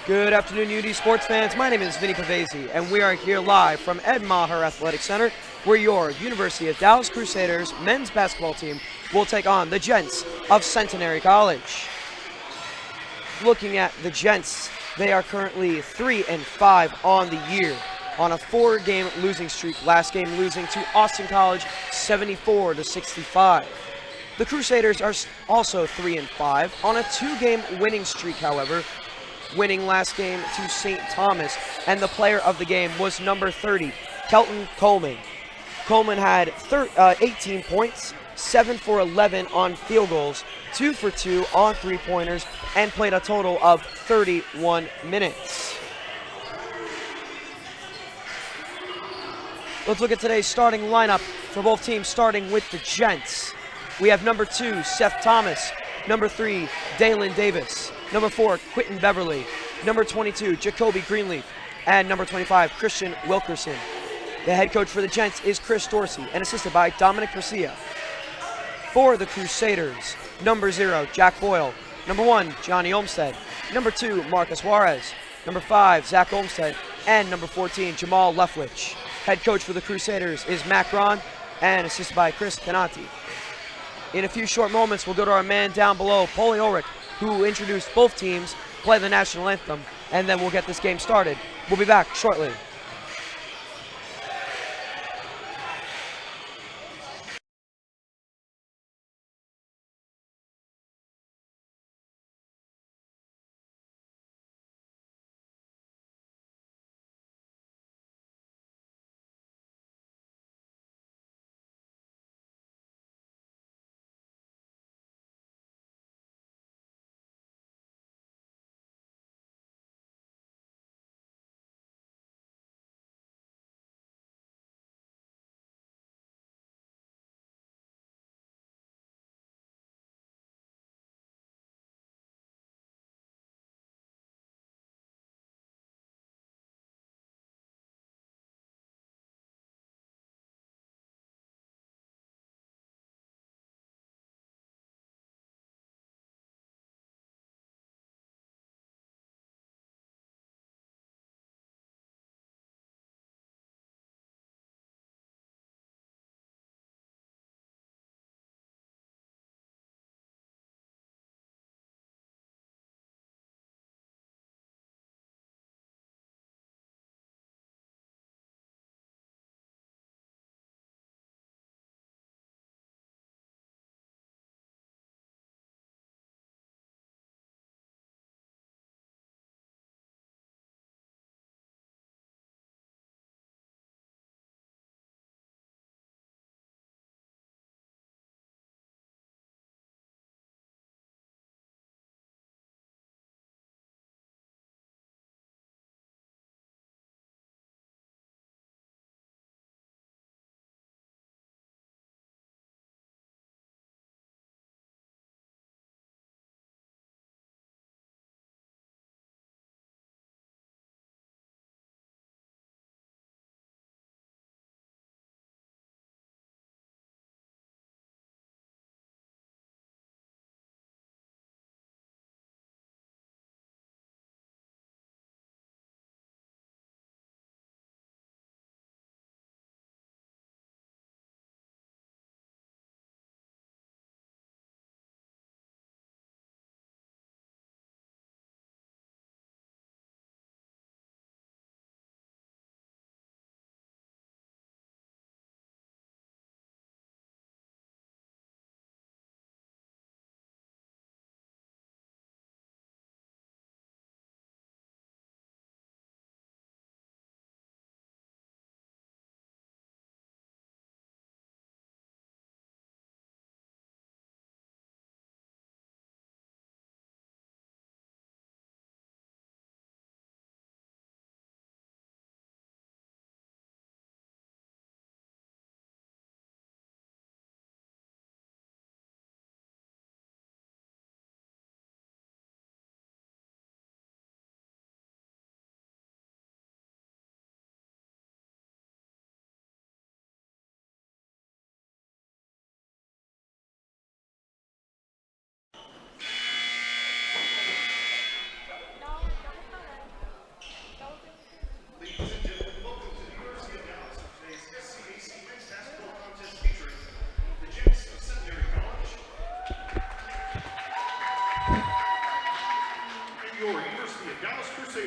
Good afternoon, UD sports fans. My name is Vinny Pavese, and we are here live from Ed Maher Athletic Center, where your University of Dallas Crusaders men's basketball team will take on the Gents of Centenary College. Looking at the Gents, they are currently 3-5 on the year, on a 4-game losing streak. Last game losing to Austin College, 74-65. The Crusaders are also 3-5 on a 2-game winning streak, however, winning last game to St. Thomas, and the player of the game was number 30, Kelton Coleman. Coleman had 18 points, 7 for 11 on field goals, 2 for 2 on three-pointers, and played a total of 31 minutes. Let's look at today's starting lineup for both teams, starting with the Gents. We have number 2, Seth Thomas, number 3, Dalen Davis, number 4, Quentin Beverly, number 22, Jacoby Greenleaf, and number 25, Christian Wilkerson. The head coach for the Gents is Chris Dorsey and assisted by Dominic Garcia. For the Crusaders, number 0, Jack Boyle, number 1, Johnny Olmstead, number 2, Marcus Juarez, number 5, Zach Olmstead, and number 14, Jamal Lefwich. Head coach for the Crusaders is Matt Braun and assisted by Chris Canati. In a few short moments, we'll go to our man down below, Paulie Ulrich, who introduced both teams, play the national anthem, and then we'll get this game started. We'll be back shortly.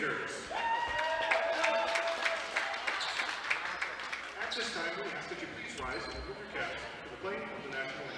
Crusaders. At this time, we ask that you please rise and remove your caps for the playing of the national anthem.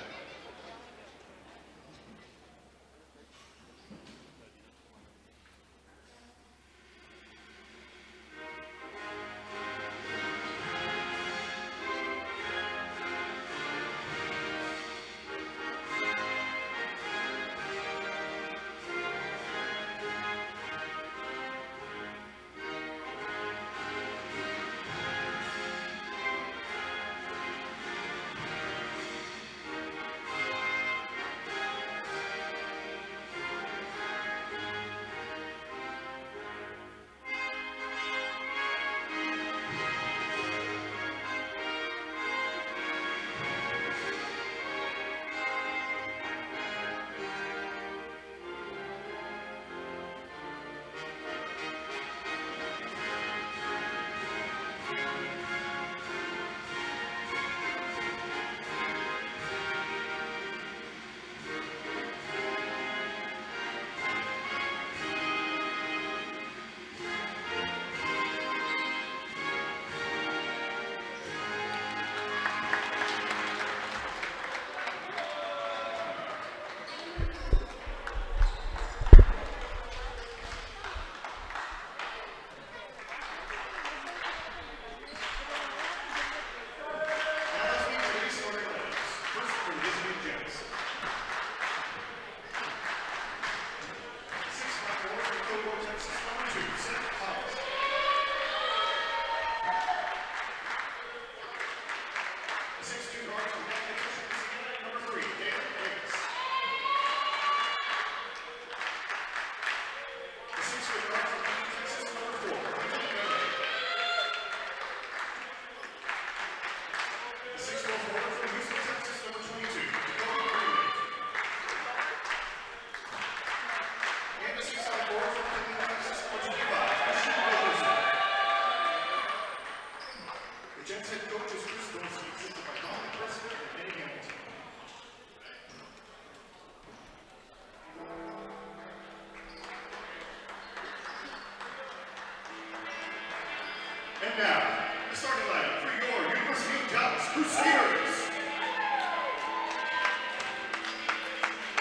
And now, the starting lineup for your University of Dallas Crusaders.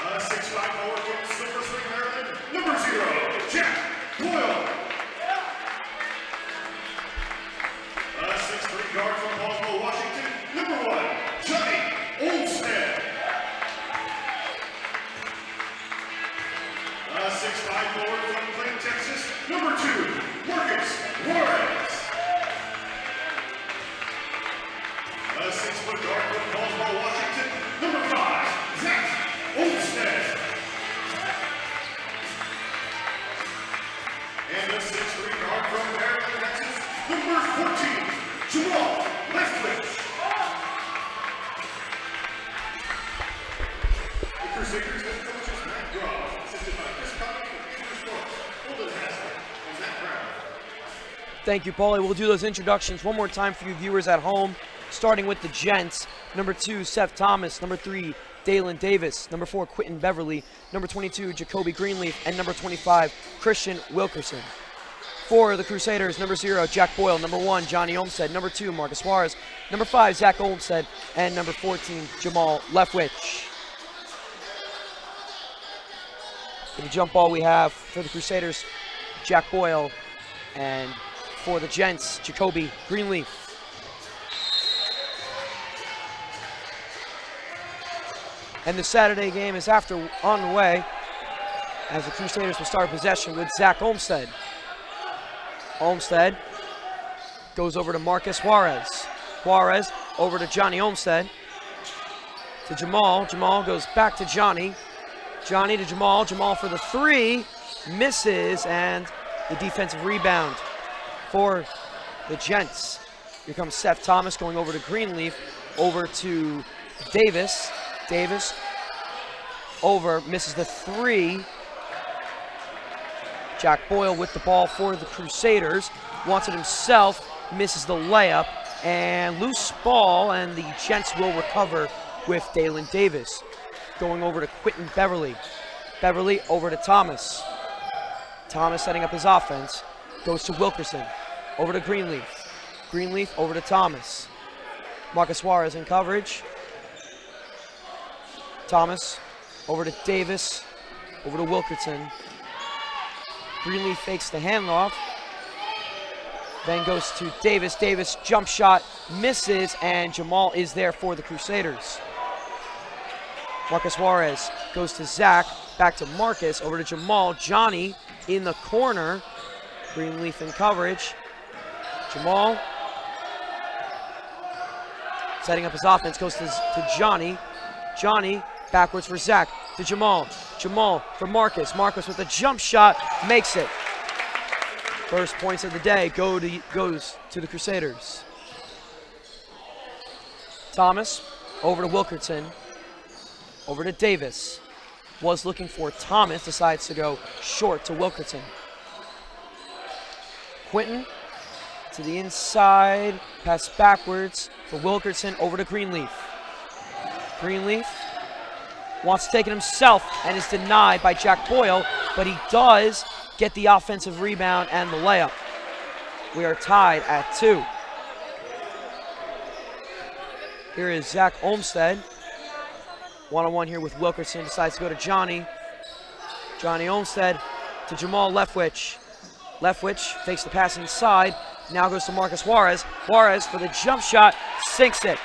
6'5" forward from Silver Spring, Maryland, number 0, Jack Boyle. 6'3" guard from Baltimore, Washington, number 1, Johnny Olmstead. 6'5" forward from Clinton, Texas, number 2, Marcus Juarez. 6-foot guard from Baltimore, Washington, number 5, Zach Olmstead. And a 6'3" guard from Maryland, Texas, number 14, Jamal Leftwich. The Crusaders head coaches Matt Groff, assisted by Chris Conley and Andrew Schwartz, Holden Haslett, and Matt Brown. Thank you, Paulie. We'll do those introductions one more time for you viewers at home. Starting with the gents, number 2, Seth Thomas, number 3, Dalen Davis, number 4, Quentin Beverly, number 22, Jacoby Greenleaf, and number 25, Christian Wilkerson. For the Crusaders, number 0, Jack Boyle, number 1, Johnny Olmstead, number 2, Marcus Juarez, number 5, Zach Olmstead, and number 14, Jamal Leftwich. For the jump ball we have for the Crusaders, Jack Boyle, and for the gents, Jacoby Greenleaf. And the Saturday game is on the way, as the Crusaders will start possession with Zach Olmstead. Olmstead goes over to Marcus Juarez. Juarez over to Johnny Olmstead. To Jamal. Jamal goes back to Johnny. Johnny to Jamal. Jamal for the 3. Misses, and the defensive rebound for the gents. Here comes Seth Thomas going over to Greenleaf. Over to Davis. Davis over, misses the 3. Jack Boyle with the ball for the Crusaders. Wants it himself, misses the layup, and loose ball, and the gents will recover with Dalen Davis. Going over to Quentin Beverly. Beverly over to Thomas. Thomas setting up his offense. goes to Wilkerson. Over to Greenleaf. Greenleaf over to Thomas. Marcus Suarez in coverage. Thomas over to Davis. Over to Wilkerson. Greenleaf fakes the handoff. Then goes to Davis. Davis jump shot misses, and Jamal is there for the Crusaders. Marcus Suarez goes to Zach. Back to Marcus. Over to Jamal. Johnny in the corner. Greenleaf in coverage. Jamal setting up his offense, goes to Johnny. Johnny backwards for Zach, to Jamal. Jamal for Marcus. Marcus with a jump shot, makes it. First points of the day goes to the Crusaders. Thomas over to Wilkerson. Over to Davis. Was looking for Thomas, decides to go short to Wilkerson. Quinton to the inside, pass backwards for Wilkerson, over to Greenleaf. Greenleaf wants to take it himself and is denied by Jack Boyle, but he does get the offensive rebound and the layup. We are tied at 2. Here is Zach Olmstead. One-on-one here with Wilkerson, decides to go to Johnny. Johnny Olmstead to Jamal Leftwich. Leftwich fakes the pass inside, now goes to Marcus Suarez. Suarez for the jump shot, sinks it.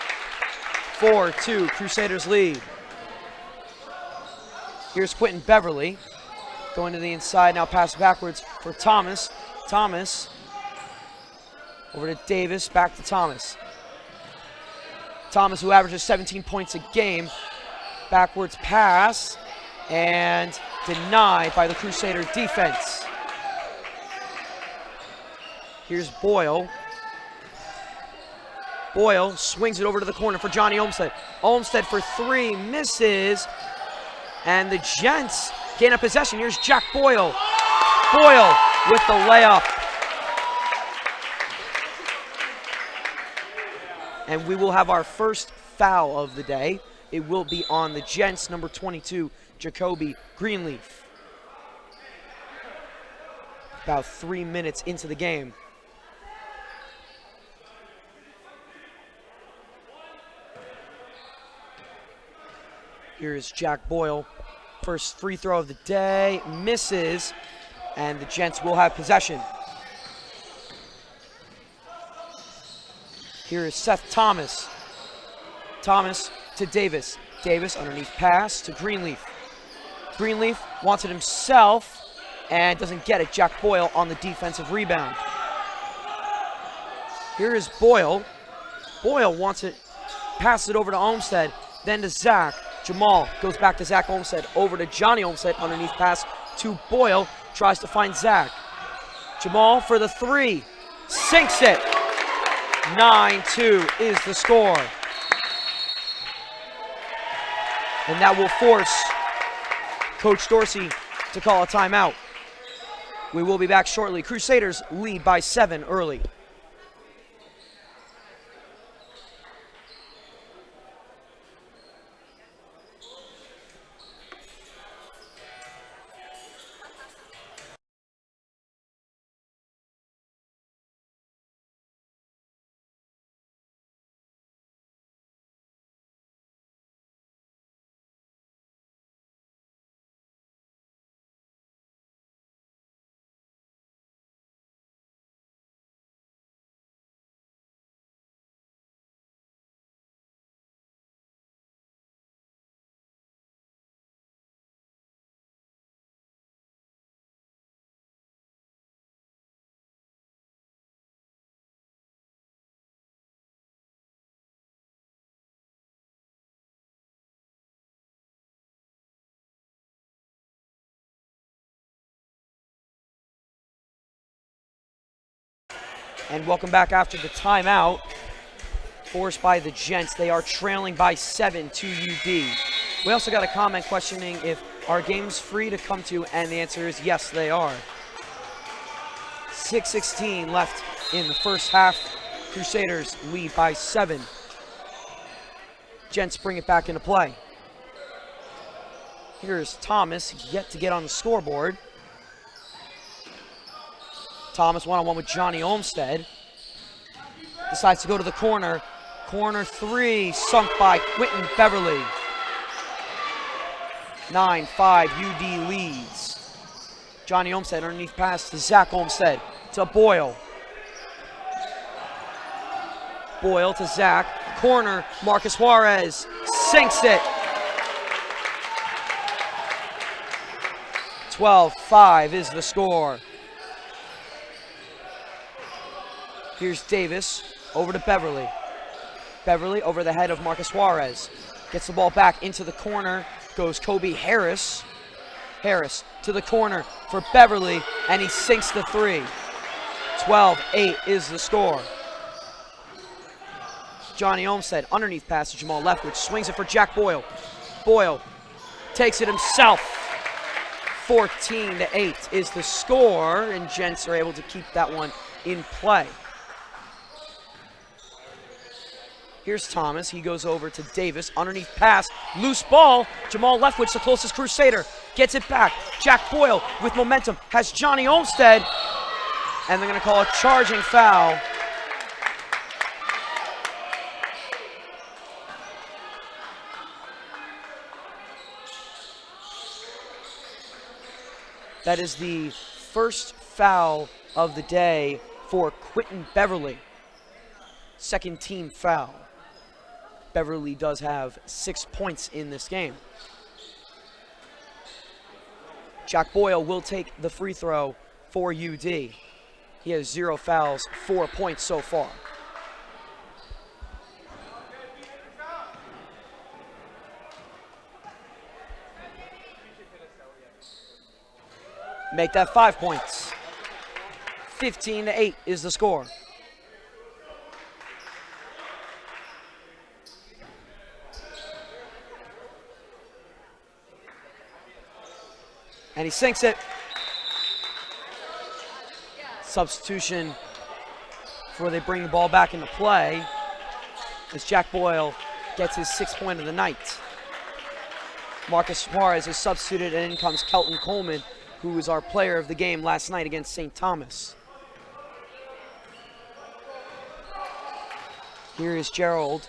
4-2, Crusaders lead. Here's Quinton Beverly going to the inside, now pass backwards for Thomas. Thomas over to Davis, back to Thomas. Thomas, who averages 17 points a game, backwards pass, and denied by the Crusader defense. Here's Boyle. Boyle swings it over to the corner for Johnny Olmstead. Olmstead for 3, misses. And the Gents gain a possession. Here's Jack Boyle. Boyle with the layup. And we will have our first foul of the day. It will be on the Gents, number 22, Jacoby Greenleaf. About 3 minutes into the game. Here's Jack Boyle. First free throw of the day, misses, and the Gents will have possession. Here is Seth Thomas. Thomas to Davis. Davis underneath pass to Greenleaf. Greenleaf wants it himself and doesn't get it. Jack Boyle on the defensive rebound. Here is Boyle. Boyle wants it, passes it over to Olmstead, then to Zach. Jamal goes back to Zach Olmstead, over to Johnny Olmstead, underneath pass to Boyle, tries to find Zach. Jamal for the 3, sinks it. 9-2 is the score. And that will force Coach Dorsey to call a timeout. We will be back shortly. Crusaders lead by 7 early. And welcome back after the timeout, forced by the Gents. They are trailing by 7 to UD. We also got a comment questioning if our game's free to come to, and the answer is yes, they are. 6:16 left in the first half. Crusaders lead by 7. Gents bring it back into play. Here's Thomas, yet to get on the scoreboard. Thomas one-on-one with Johnny Olmstead. Decides to go to the corner. Corner three, sunk by Quentin Beverly. 9-5, UD leads. Johnny Olmstead underneath pass to Zach Olmstead to Boyle. Boyle to Zach. Corner, Marcus Juarez sinks it. 12-5 is the score. Here's Davis over to Beverly. Beverly over the head of Marcus Juarez. Gets the ball back into the corner. Goes Kobe Harris. Harris to the corner for Beverly, and he sinks the three. 12-8 is the score. Johnny Olmstead underneath pass to Jamal Leftwich. Swings it for Jack Boyle. Boyle takes it himself. 14-8 is the score, and Gents are able to keep that one in play. Here's Thomas. He goes over to Davis. Underneath pass. Loose ball. Jamal Leftwich, the closest Crusader. Gets it back. Jack Boyle with momentum. Has Johnny Olmstead. And they're going to call a charging foul. That is the first foul of the day for Quentin Beverly. Second team foul. Beverly does have 6 points in this game. Jack Boyle will take the free throw for UD. He has 0 fouls, 4 points so far. Make that 5 points. 15-8 is the score. And he sinks it. Substitution before they bring the ball back into play as Jack Boyle gets his 6th point of the night. Marcus Juarez is substituted, and in comes Kelton Coleman, who was our player of the game last night against St. Thomas. Here is Gerald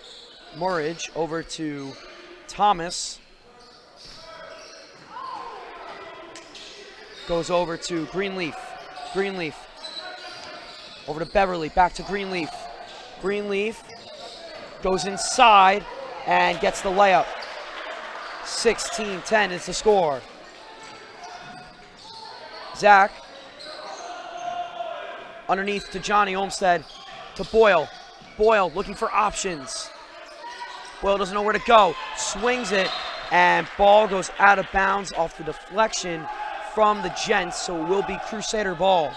Murridge over to Thomas. Goes over to Greenleaf. Greenleaf over to Beverly, back to Greenleaf. Greenleaf goes inside and gets the layup. 16-10 is the score. Zach underneath to Johnny Olmstead to Boyle. Boyle looking for options. Boyle doesn't know where to go. Swings it, and ball goes out of bounds off the deflection from the Gents, so it will be Crusader ball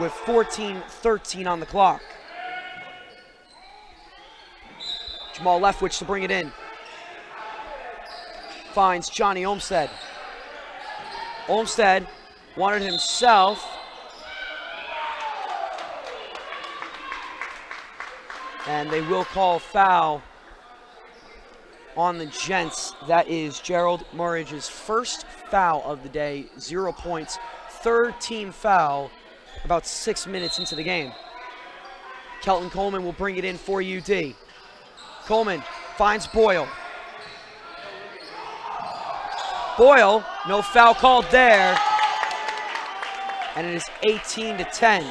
with 14-13 on the clock. Jamal Leftwich to bring it in. Finds Johnny Olmstead. Olmstead wanted himself. And they will call foul on the Gents. That is Gerald Murridge's first foul of the day, 0 points. Third team foul about 6 minutes into the game. Kelton Coleman will bring it in for UD. Coleman finds Boyle. Boyle, no foul called there. And it is 18-10.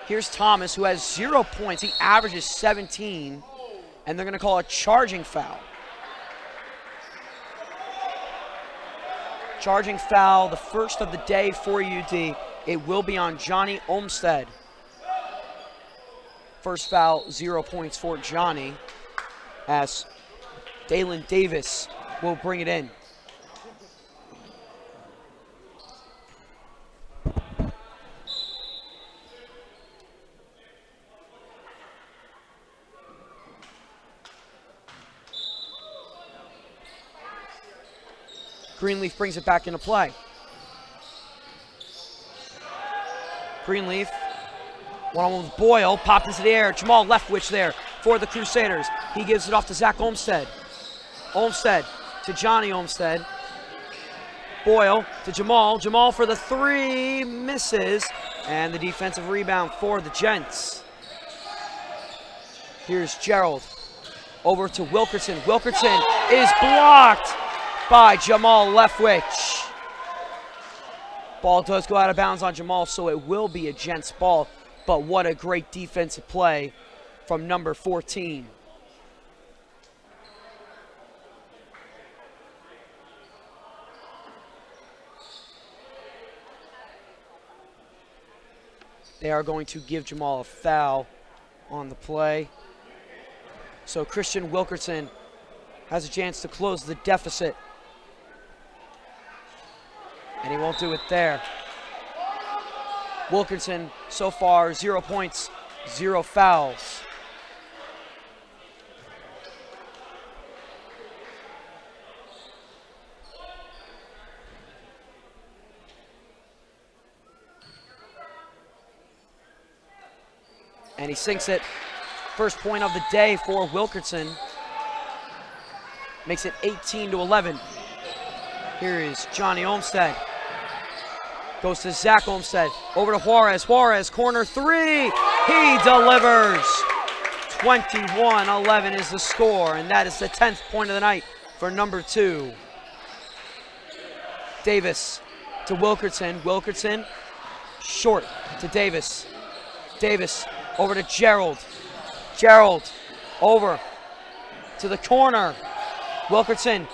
Here's Thomas, who has 0 points. He averages 17, and they're going to call a charging foul. Charging foul, the first of the day for UD. It will be on Johnny Olmstead. First foul, 0 points for Johnny, as Dalen Davis will bring it in. Greenleaf brings it back into play. Greenleaf, one-on-one with Boyle, popped into the air. Jamal Leftwich there for the Crusaders. He gives it off to Zach Olmstead. Olmstead to Johnny Olmstead. Boyle to Jamal. Jamal for the three, misses. And the defensive rebound for the Gents. Here's Gerald. Over to Wilkerson. Wilkerson is blocked by Jamal Leftwich. Ball does go out of bounds on Jamal, so it will be a Gents ball. But what a great defensive play from number 14. They are going to give Jamal a foul on the play. So Christian Wilkerson has a chance to close the deficit. And he won't do it there. Wilkerson so far 0 points, 0 fouls. And he sinks it. First point of the day for Wilkerson. Makes it 18-11. Here is Johnny Olmstead. Goes to Zach Olmstead. Over to Juarez. Juarez, corner three. He delivers. 21-11 is the score, and that is the 10th point of the night for number 2. Davis to Wilkerson. Wilkerson, short to Davis. Davis over to Gerald. Gerald over to the corner. Wilkerson,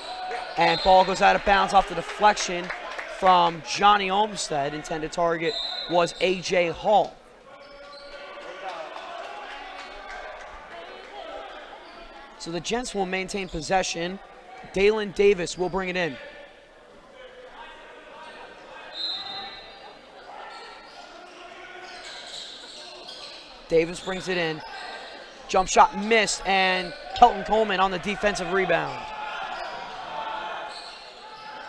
and ball goes out of bounds off the deflection from Johnny Olmstead. Intended target was A.J. Hall. So the Gents will maintain possession. Dalen Davis will bring it in. Davis brings it in. Jump shot missed, and Kelton Coleman on the defensive rebound.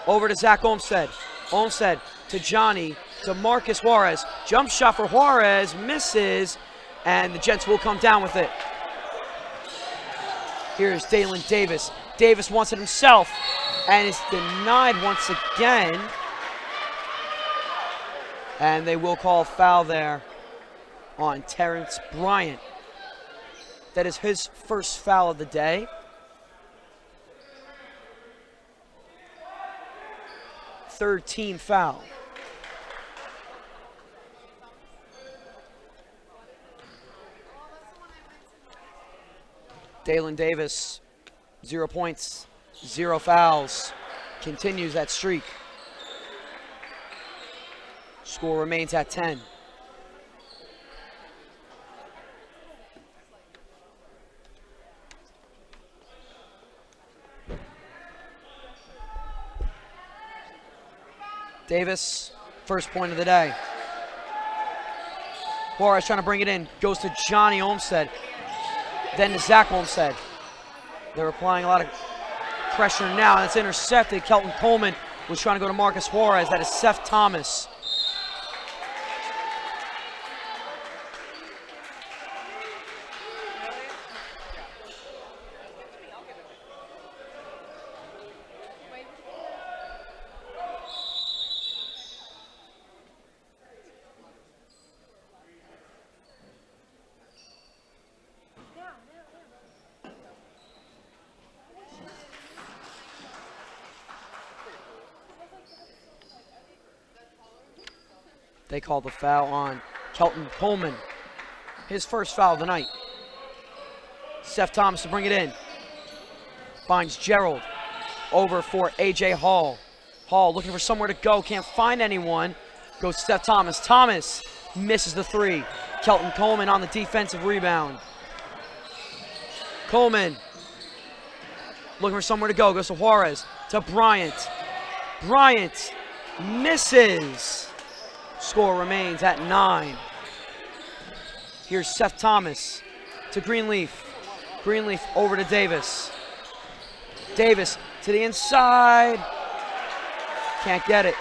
Over to Zach Olmstead. Olmstead to Johnny, to Marcus Juarez. Jump shot for Juarez, misses, and the Gents will come down with it. Here's Dalen Davis. Davis wants it himself, and is denied once again. And they will call a foul there on Terrence Bryant. That is his first foul of the day. Third team foul. Dalen Davis, 0 points, 0 fouls. Continues that streak. Score remains at 10. Davis, first point of the day. Juarez trying to bring it in. Goes to Johnny Olmstead. Then to Zach Olmstead. They're applying a lot of pressure now. That's intercepted. Kelton Coleman was trying to go to Marcus Juarez. That is Seth Thomas. They call the foul on Kelton Coleman. His first foul of the night. Seth Thomas to bring it in. Finds Gerald. Over for A.J. Hall. Hall looking for somewhere to go. Can't find anyone. Goes to Seth Thomas. Thomas misses the three. Kelton Coleman on the defensive rebound. Coleman looking for somewhere to go. Goes to Juarez. To Bryant. Bryant misses. Score remains at 9. Here's Seth Thomas to Greenleaf. Greenleaf over to Davis. Davis to the inside. Can't get it.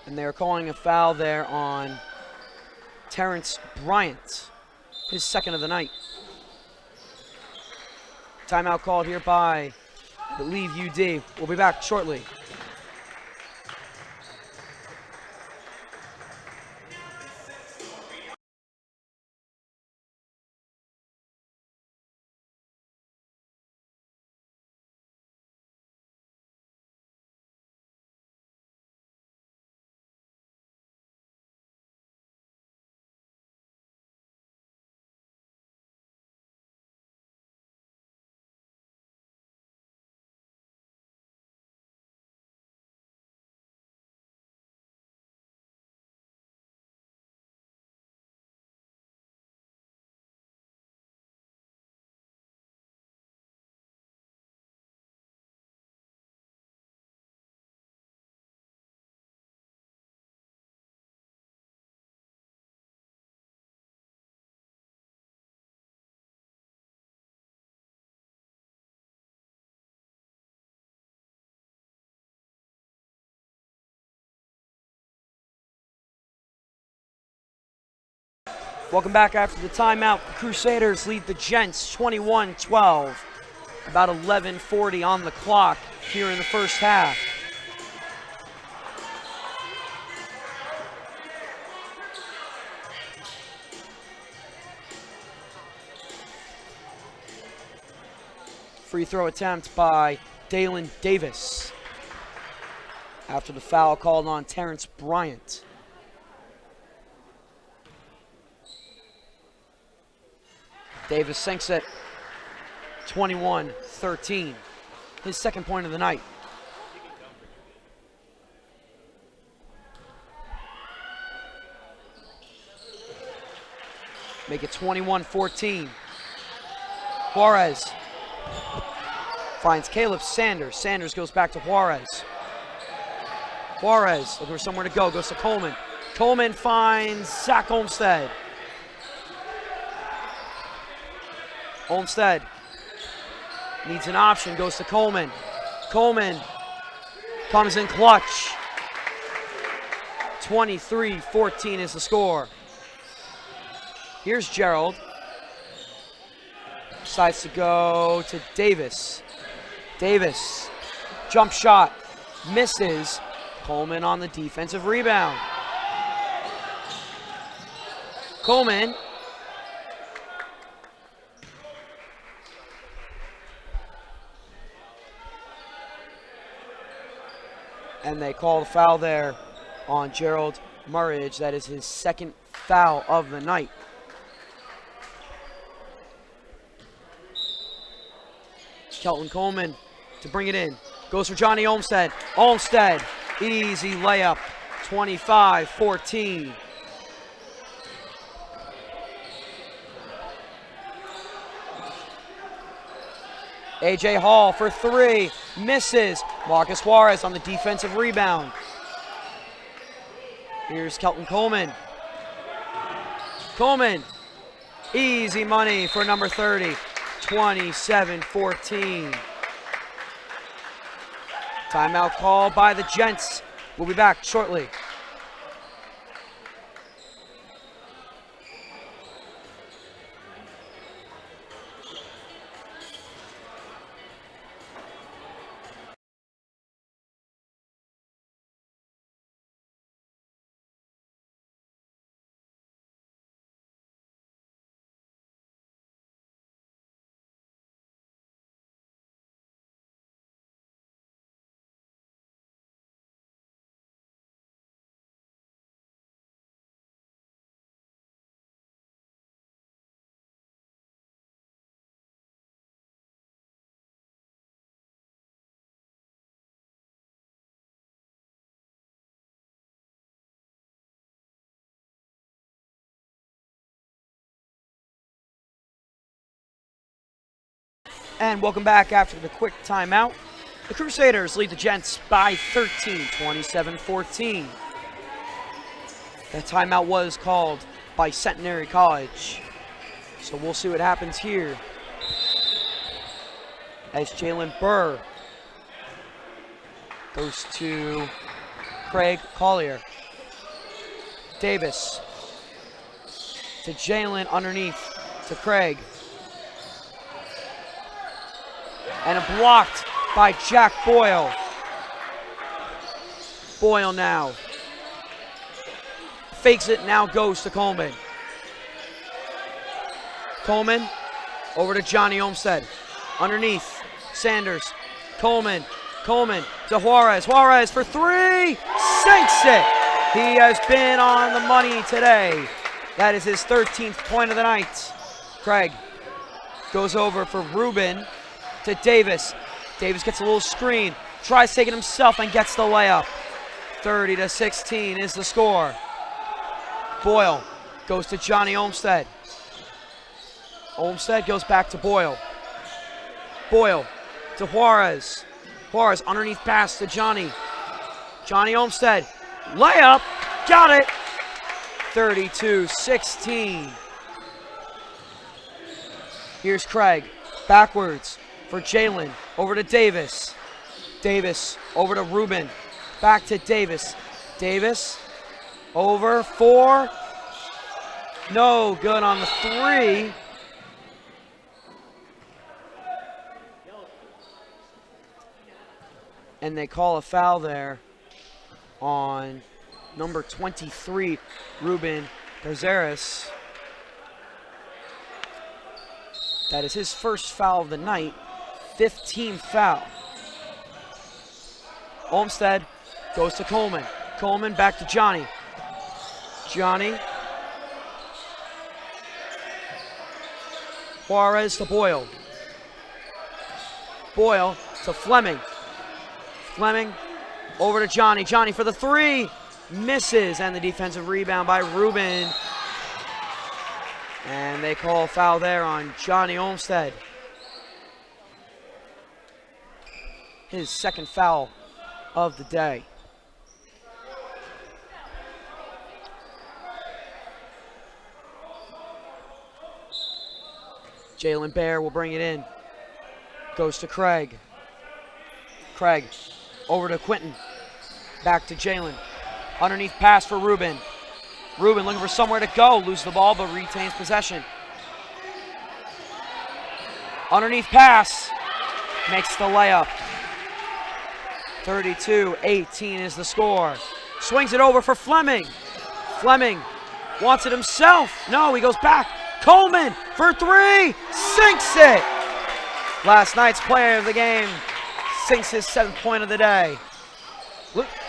And they're calling a foul there on Terrence Bryant. his second of the night. Timeout called here by, I believe, UD. We'll be back shortly. Welcome back after the timeout. The Crusaders lead the Gents 21-12. About 11:40 on the clock here in the first half. Free throw attempt by Dalen Davis after the foul called on Terrence Bryant. Davis sinks it, 21-13, his second point of the night. Make it 21-14. Juarez finds Caleb Sanders. Sanders goes back to Juarez. Juarez looking for somewhere to go, goes to Coleman. Coleman finds Zach Olmstead. Olmstead needs an option, goes to Coleman. Coleman comes in clutch. 23-14 is the score. Here's Gerald. Decides to go to Davis. Davis, jump shot, misses. Coleman on the defensive rebound. Coleman and they call the foul there on Gerald Murridge. That is his second foul of the night. Kelton Coleman to bring it in. Goes for Johnny Olmstead. Olmstead, easy layup, 25-14. A.J. Hall for three, misses. Marcus Juarez on the defensive rebound. Here's Kelton Coleman. Coleman, easy money for number 30, 27-14. Timeout call by the Gents. We'll be back shortly. And welcome back after the quick timeout. The Crusaders lead the Gents by 13, 27-14. That timeout was called by Centenary College. So we'll see what happens here as Jalen Burr goes to Craig Collier. Davis to Jalen underneath. to Craig. And blocked by Jack Boyle. Boyle now. Fakes it, now goes to Coleman. Coleman over to Johnny Olmstead. Underneath, Sanders. Coleman to Juarez. Juarez for three, sinks it. He has been on the money today. That is his 13th point of the night. Craig goes over for Rubin to Davis. Davis gets a little screen, tries taking himself and gets the layup. 30-16 is the score. Boyle goes to Johnny Olmstead. Olmstead goes back to Boyle. Boyle to Juarez. Juarez underneath pass to Johnny. Johnny Olmstead. Layup. Got it. 32-16. Here's Craig. Backwards for Jalen. Over to Davis. Davis over to Rubin. Back to Davis. Davis over for. No good on the three. And they call a foul there on number 23, Ruben Garzares. That is his first foul of the night, 15th foul. Olmstead goes to Coleman. Coleman back to Johnny. Johnny. Juarez to Boyle. Boyle to Fleming. Fleming over to Johnny. Johnny for the three. Misses, and the defensive rebound by Rubin. And they call a foul there on Johnny Olmstead. His second foul of the day. Jalen Bear will bring it in. Goes to Craig. Craig over to Quinton. Back to Jalen. Underneath pass for Rubin. Rubin looking for somewhere to go. Loses the ball but retains possession. Underneath pass. Makes the layup. 32-18 is the score. Swings it over for Fleming. Fleming wants it himself. No, he goes back. Coleman for three. Sinks it. Last night's player of the game sinks his 7th point of the day.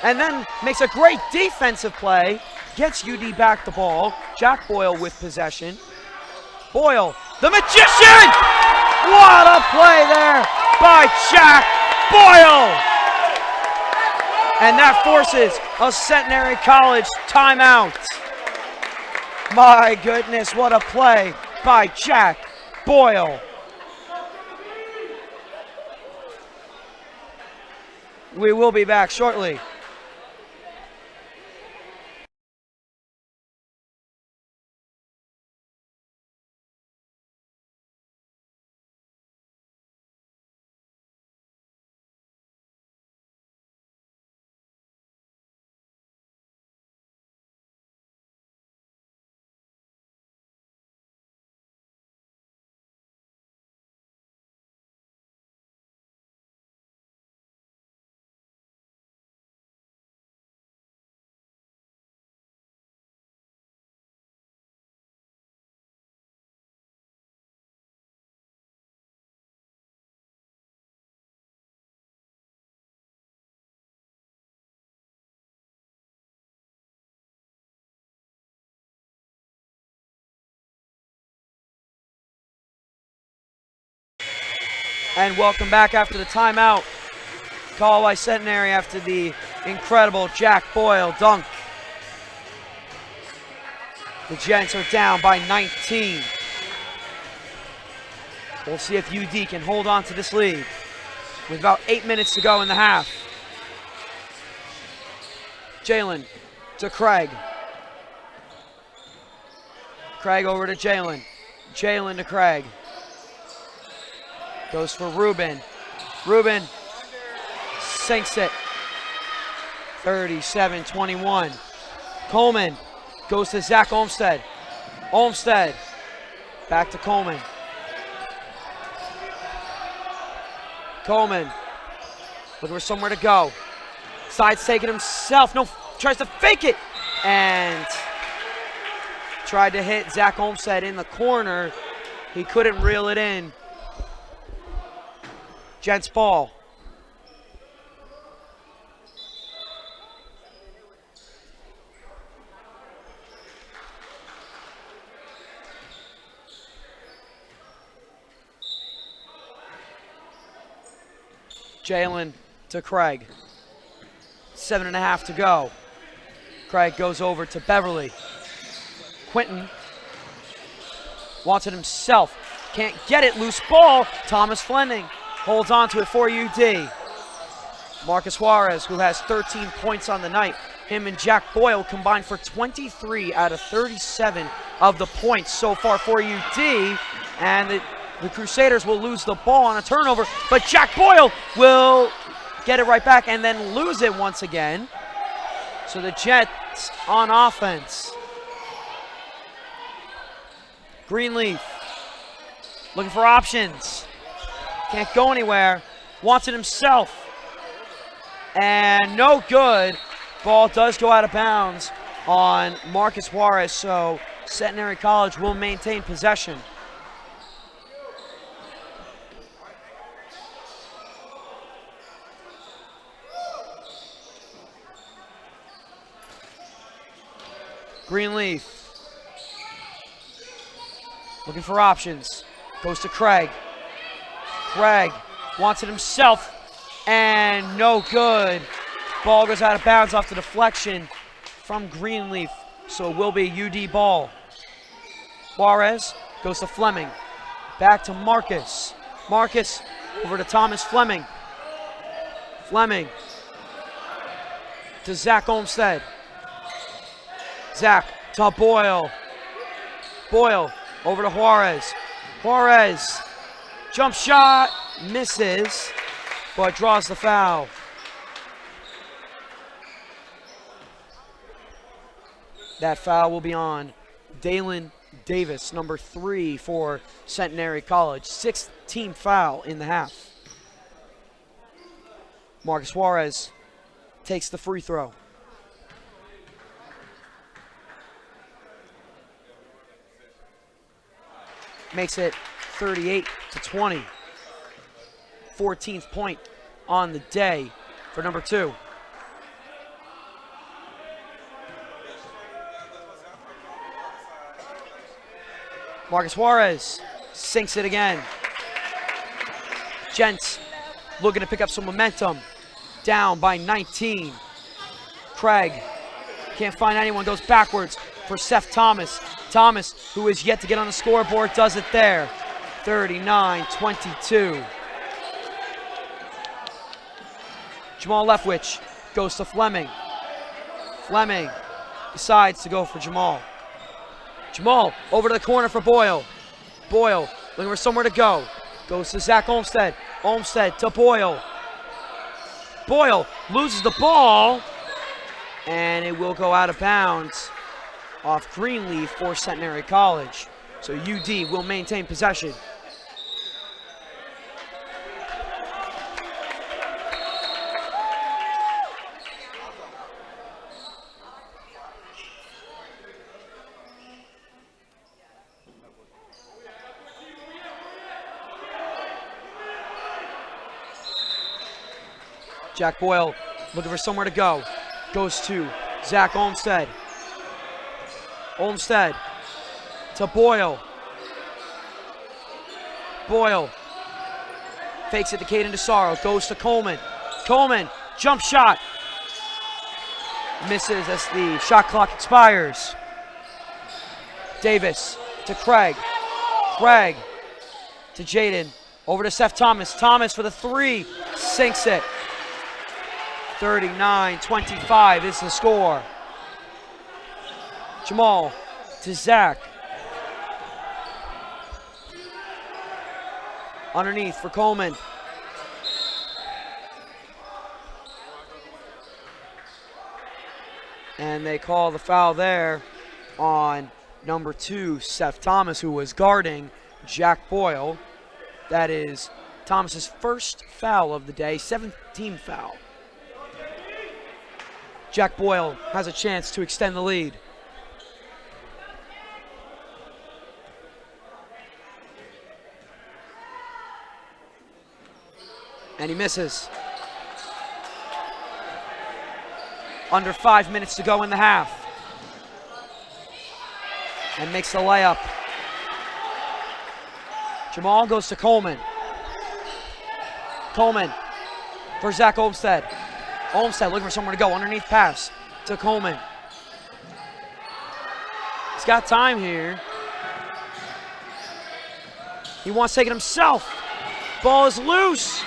And then makes a great defensive play. Gets UD back the ball. Jack Boyle with possession. Boyle, the magician! What a play there by Jack Boyle! And that forces a Centenary College timeout. My goodness, what a play by Jack Boyle. We will be back shortly. And welcome back after the timeout. Call by Centenary after the incredible Jack Boyle dunk. The Gents are down by 19. We'll see if UD can hold on to this lead with about 8 minutes to go in the half. Jalen to Craig. Craig over to Jalen. Jalen to Craig. Goes for Rubin. Rubin sinks it. 37-21. Coleman goes to Zach Olmstead. Olmstead Back to Coleman. Coleman looking for somewhere to go. Side's taking himself. No, tries to fake it. And tried to hit Zach Olmstead in the corner. He couldn't reel it in. Gents ball. Jalen to Craig. 7.5 to go. Craig goes over to Beverly. Quinton wants it himself. Can't get it. Loose ball. Thomas Fleming holds on to it for UD. Marcus Juarez, who has 13 points on the night. Him and Jack Boyle combined for 23 out of 37 of the points so far for UD. And the Crusaders will lose the ball on a turnover, but Jack Boyle will get it right back and then lose it once again. So the Jets on offense. Greenleaf looking for options. Can't go anywhere. Wants it himself. And no good. Ball does go out of bounds on Marcus Juarez, so Centenary College will maintain possession. Greenleaf looking for options. Goes to Craig. Craig wants it himself. And no good. Ball goes out of bounds off the deflection from Greenleaf. So it will be UD ball. Juarez goes to Fleming. Back to Marcus. Marcus over to Thomas Fleming. Fleming to Zach Olmstead. Zach to Boyle. Boyle over to Juarez. Juarez, jump shot, misses, but draws the foul. That foul will be on Dalen Davis, number 3 for Centenary College. 6th team foul in the half. Marcus Juarez takes the free throw. Makes it 38-20. 14th point on the day for number 2. Marcus Juarez sinks it again. Gents looking to pick up some momentum. Down by 19. Craig can't find anyone, goes backwards for Seth Thomas. Thomas, who is yet to get on the scoreboard, does it there. 39-22. Jamal Leftwich goes to Fleming. Fleming decides to go for Jamal. Jamal over to the corner for Boyle. Boyle looking for somewhere to go. Goes to Zach Olmstead. Olmstead to Boyle. Boyle loses the ball, and it will go out of bounds off Greenleaf for Centenary College. So UD will maintain possession. Jack Boyle looking for somewhere to go. Goes to Zach Olmstead. Olmstead to Boyle. Boyle fakes it to Caden DeSaro. Goes to Coleman. Coleman, jump shot. Misses as the shot clock expires. Davis to Craig. Craig to Jaden. Over to Seth Thomas. Thomas for the 3. Sinks it. 39-25 is the score. Jamal to Zach. Underneath for Coleman. And they call the foul there on number 2, Seth Thomas, who was guarding Jack Boyle. That is Thomas's first foul of the day, 17th foul. Jack Boyle has a chance to extend the lead. And he misses. Under 5 minutes to go in the half. And makes the layup. Jamal goes to Coleman. Coleman for Zach Olmstead. Olmstead looking for somewhere to go. Underneath pass to Coleman. He's got time here. He wants to take it himself. Ball is loose.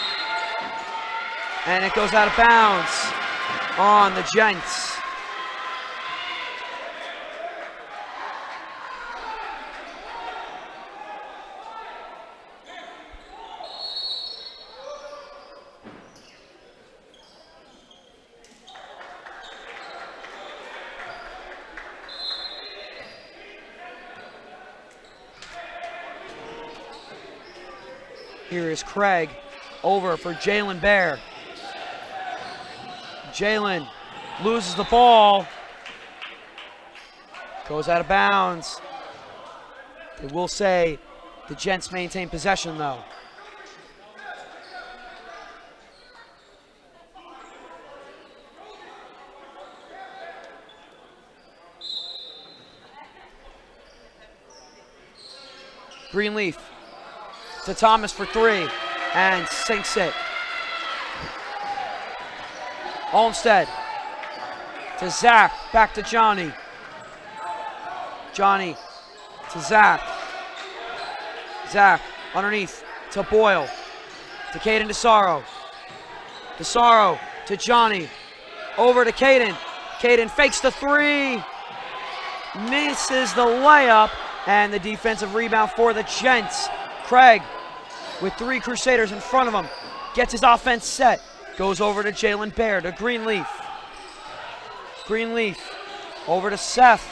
And it goes out of bounds on the Gents. Here is Craig over for Jalen Bear. Jalen loses the ball. Goes out of bounds. They will say the Gents maintain possession though. Greenleaf to Thomas for 3 and sinks it. Olmstead to Zach, back to Johnny. Johnny to Zach. Zach underneath to Boyle. To Caden DeSaro. DeSaro to Johnny. Over to Caden. Caden fakes the 3. Misses the layup. And the defensive rebound for the Gents. Craig with 3 Crusaders in front of him. Gets his offense set. Goes over to Jalen Bear to Greenleaf. Greenleaf over to Seth.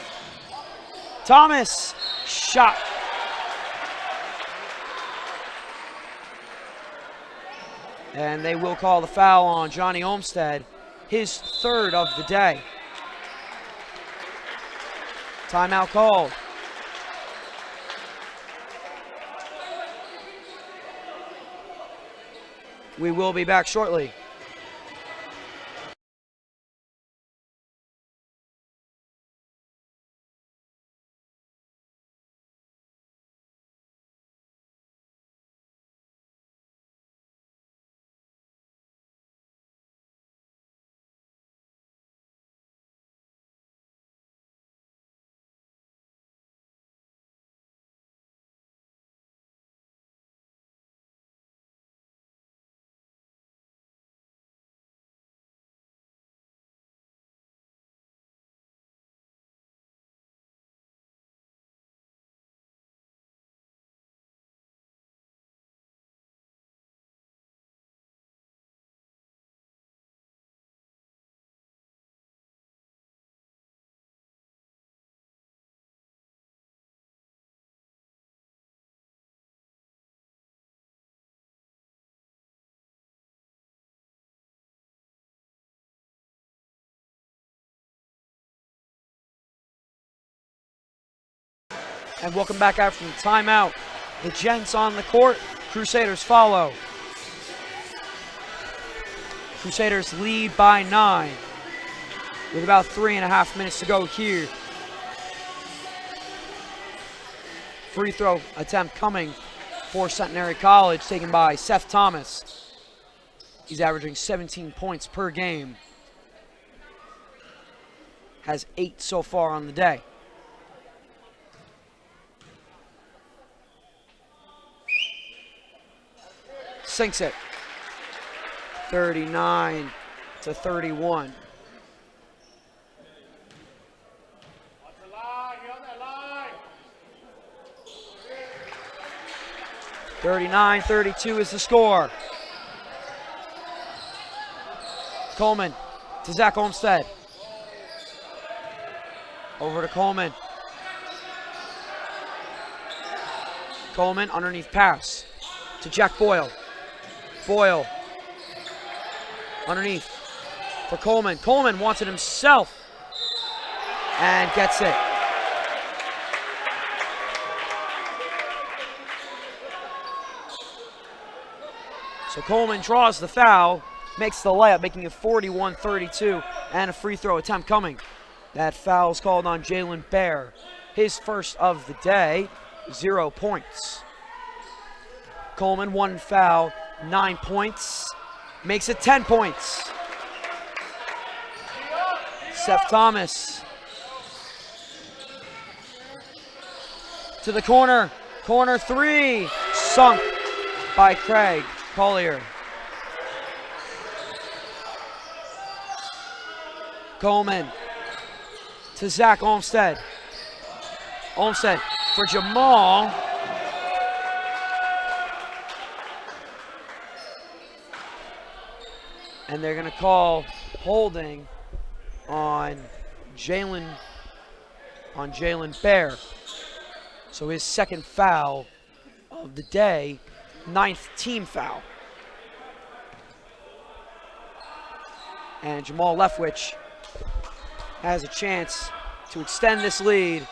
Thomas. Shot. And they will call the foul on Johnny Olmstead, his 3rd of the day. Timeout called. We will be back shortly. And welcome back after the timeout. The Gents on the court. Crusaders follow. Crusaders lead by 9 with about 3.5 minutes to go here. Free throw attempt coming for Centenary College, taken by Seth Thomas. He's averaging 17 points per game. Has 8 so far on the day. Sinks it. 39-31. Watch the line, you're on that line. 39-32 is the score. Coleman to Zach Olmstead. Over to Coleman. Coleman, underneath pass to Jack Boyle. Boyle, underneath for Coleman. Coleman wants it himself and gets it. So Coleman draws the foul, makes the layup, making it 41-32, and a free throw attempt coming. That foul's called on Jalen Bear. His first of the day, 0 points. Coleman, 1 foul, 9 points, makes it 10 points. Seth Thomas to the corner, corner 3, sunk by Craig Collier. Coleman to Zach Olmstead. Olmstead for Jamal. And they're going to call holding on Jalen Bear. So his second foul of the day, 9th team foul. And Jamal Leftwich has a chance to extend this lead.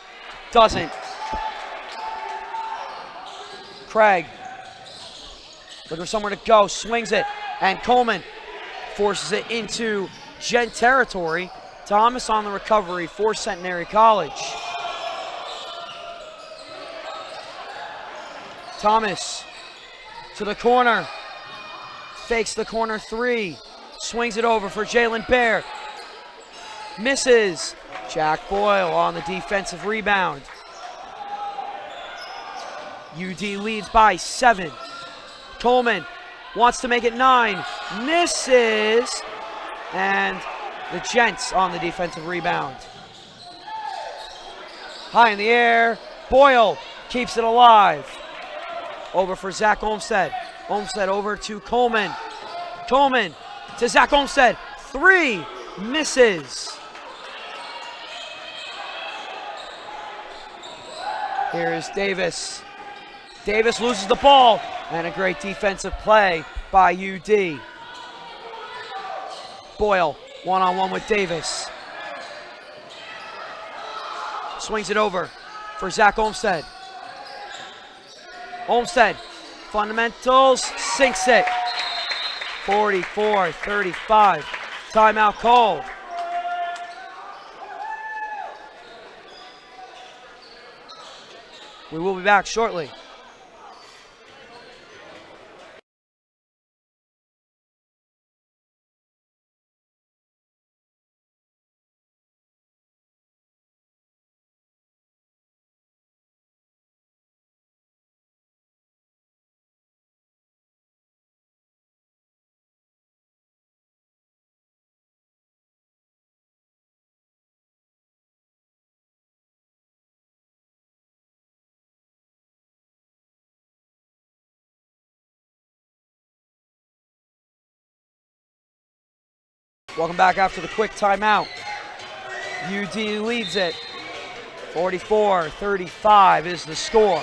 Doesn't. Craig looking for somewhere to go, swings it, and Coleman forces it into Gent territory. Thomas on the recovery for Centenary College. Thomas to the corner, fakes the corner 3, swings it over for Jalen Bear. Misses. Jack Boyle on the defensive rebound. UD leads by 7. Coleman wants to make it 9, misses, and the Gents on the defensive rebound. High in the air, Boyle keeps it alive. Over for Zach Olmstead. Olmstead over to Coleman. Coleman to Zach Olmstead, 3, misses. Here is Davis. Davis loses the ball, and a great defensive play by UD. Boyle, one-on-one with Davis. Swings it over for Zach Olmstead. Olmstead, fundamentals, sinks it. 44-35, timeout called. We will be back shortly. Welcome back after the quick timeout. UD leads it. 44-35 is the score.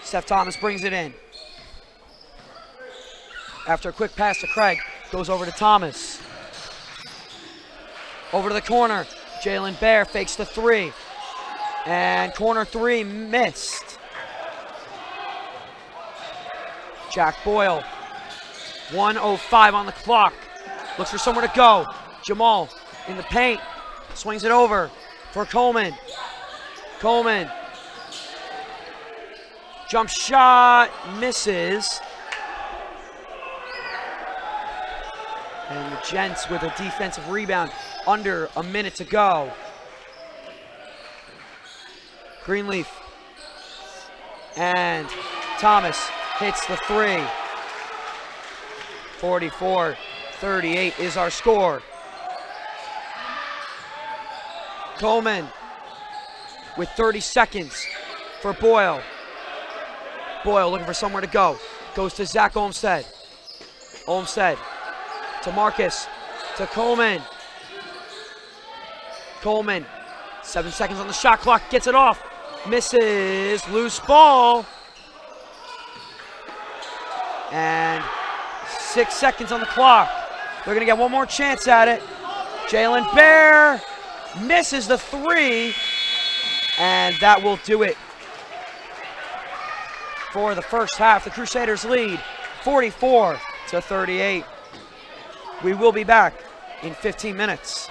Seth Thomas brings it in. After a quick pass to Craig, goes over to Thomas. Over to the corner. Jalen Bear fakes the 3. And corner 3 missed. Jack Boyle, 1:05 on the clock. Looks for somewhere to go. Jamal in the paint, swings it over for Coleman. Coleman, jump shot, misses. And the Gents with a defensive rebound, under a minute to go. Greenleaf, and Thomas hits the 3. 44-38 is our score. Coleman with 30 seconds for Boyle. Boyle looking for somewhere to go. Goes to Zach Olmstead. Olmstead to Marcus. to Coleman. Coleman, 7 seconds on the shot clock, gets it off. Misses, loose ball. And 6 seconds on the clock. They're gonna get one more chance at it. Jalen Bear misses the three, and that will do it for the first half. The Crusaders lead 44-38. We will be back in 15 minutes.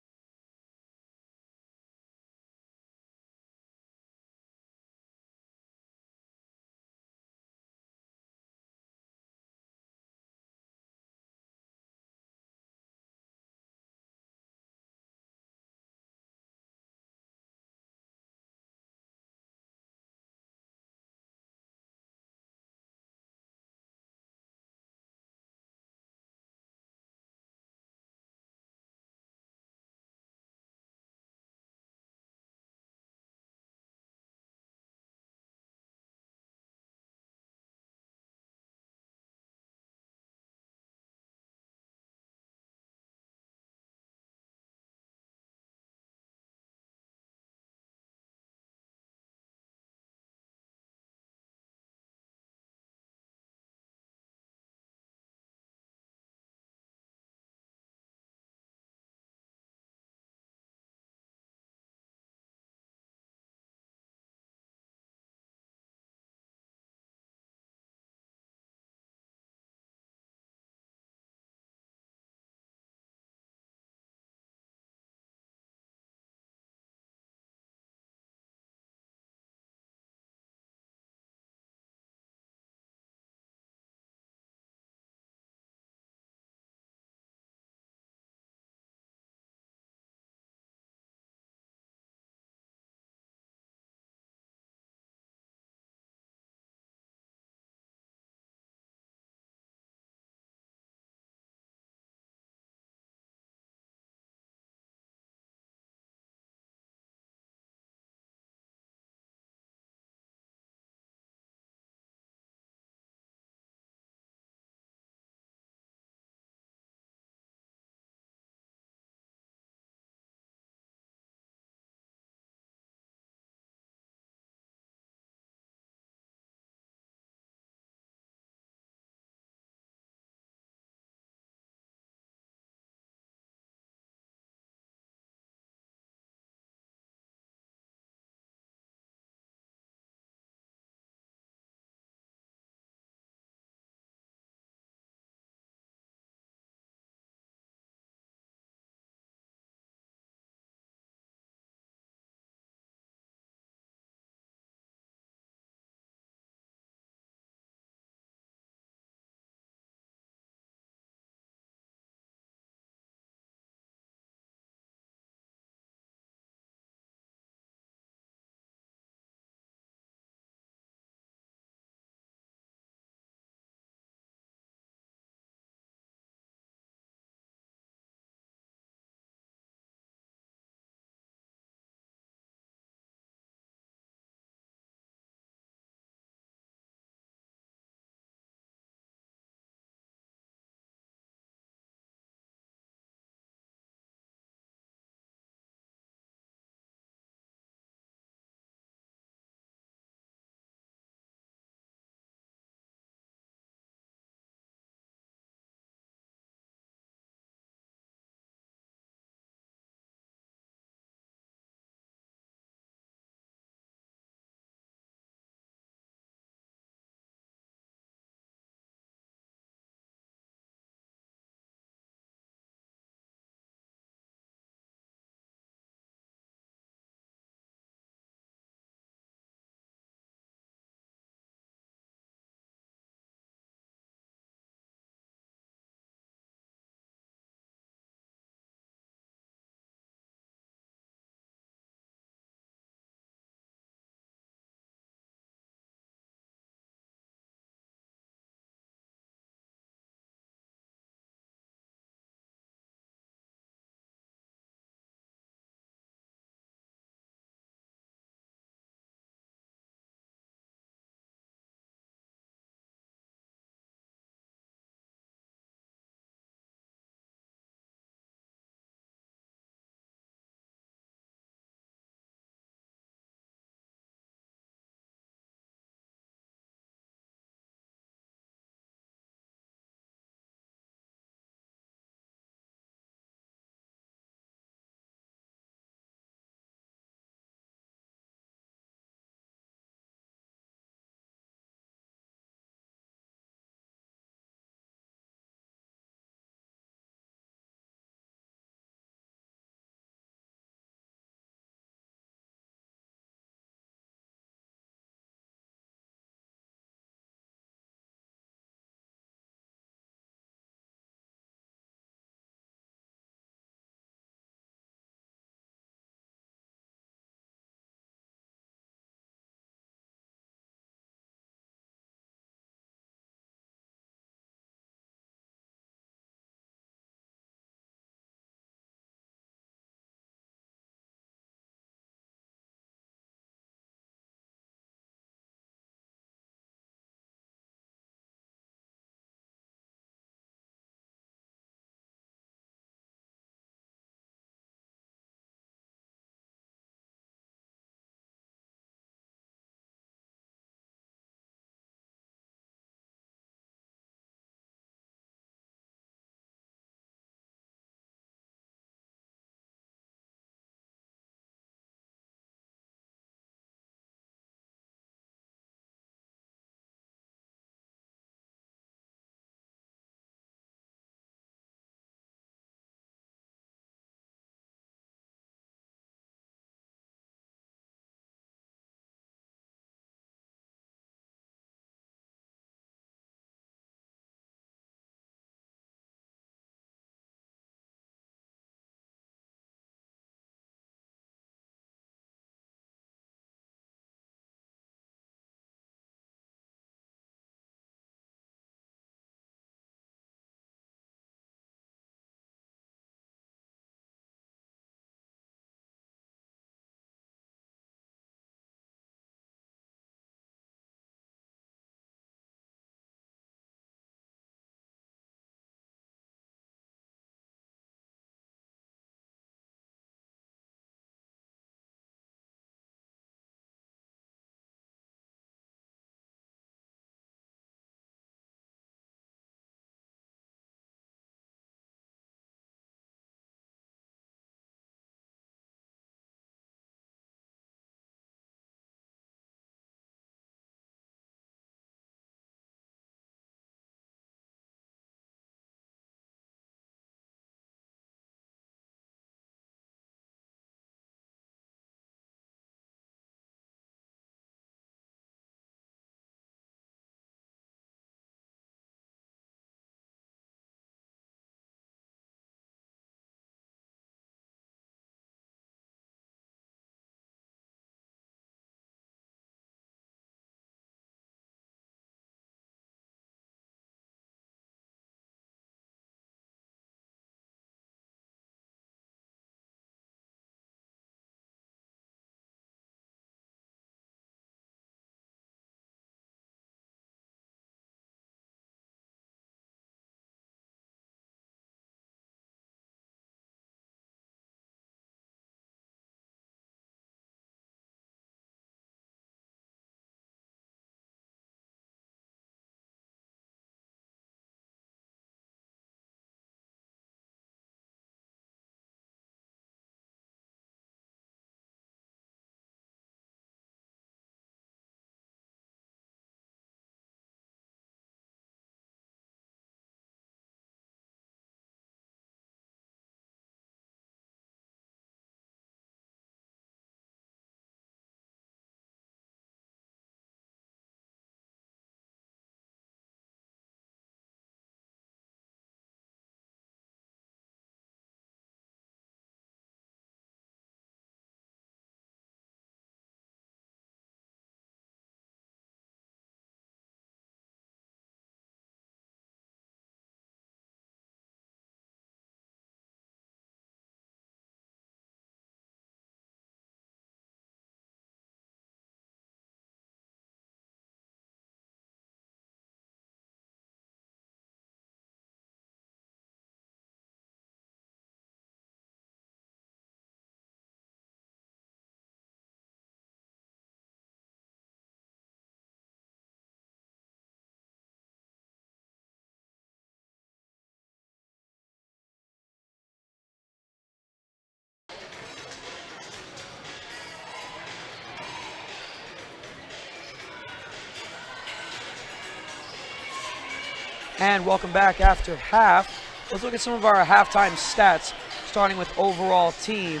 And welcome back after half. Let's look at some of our halftime stats, starting with overall team.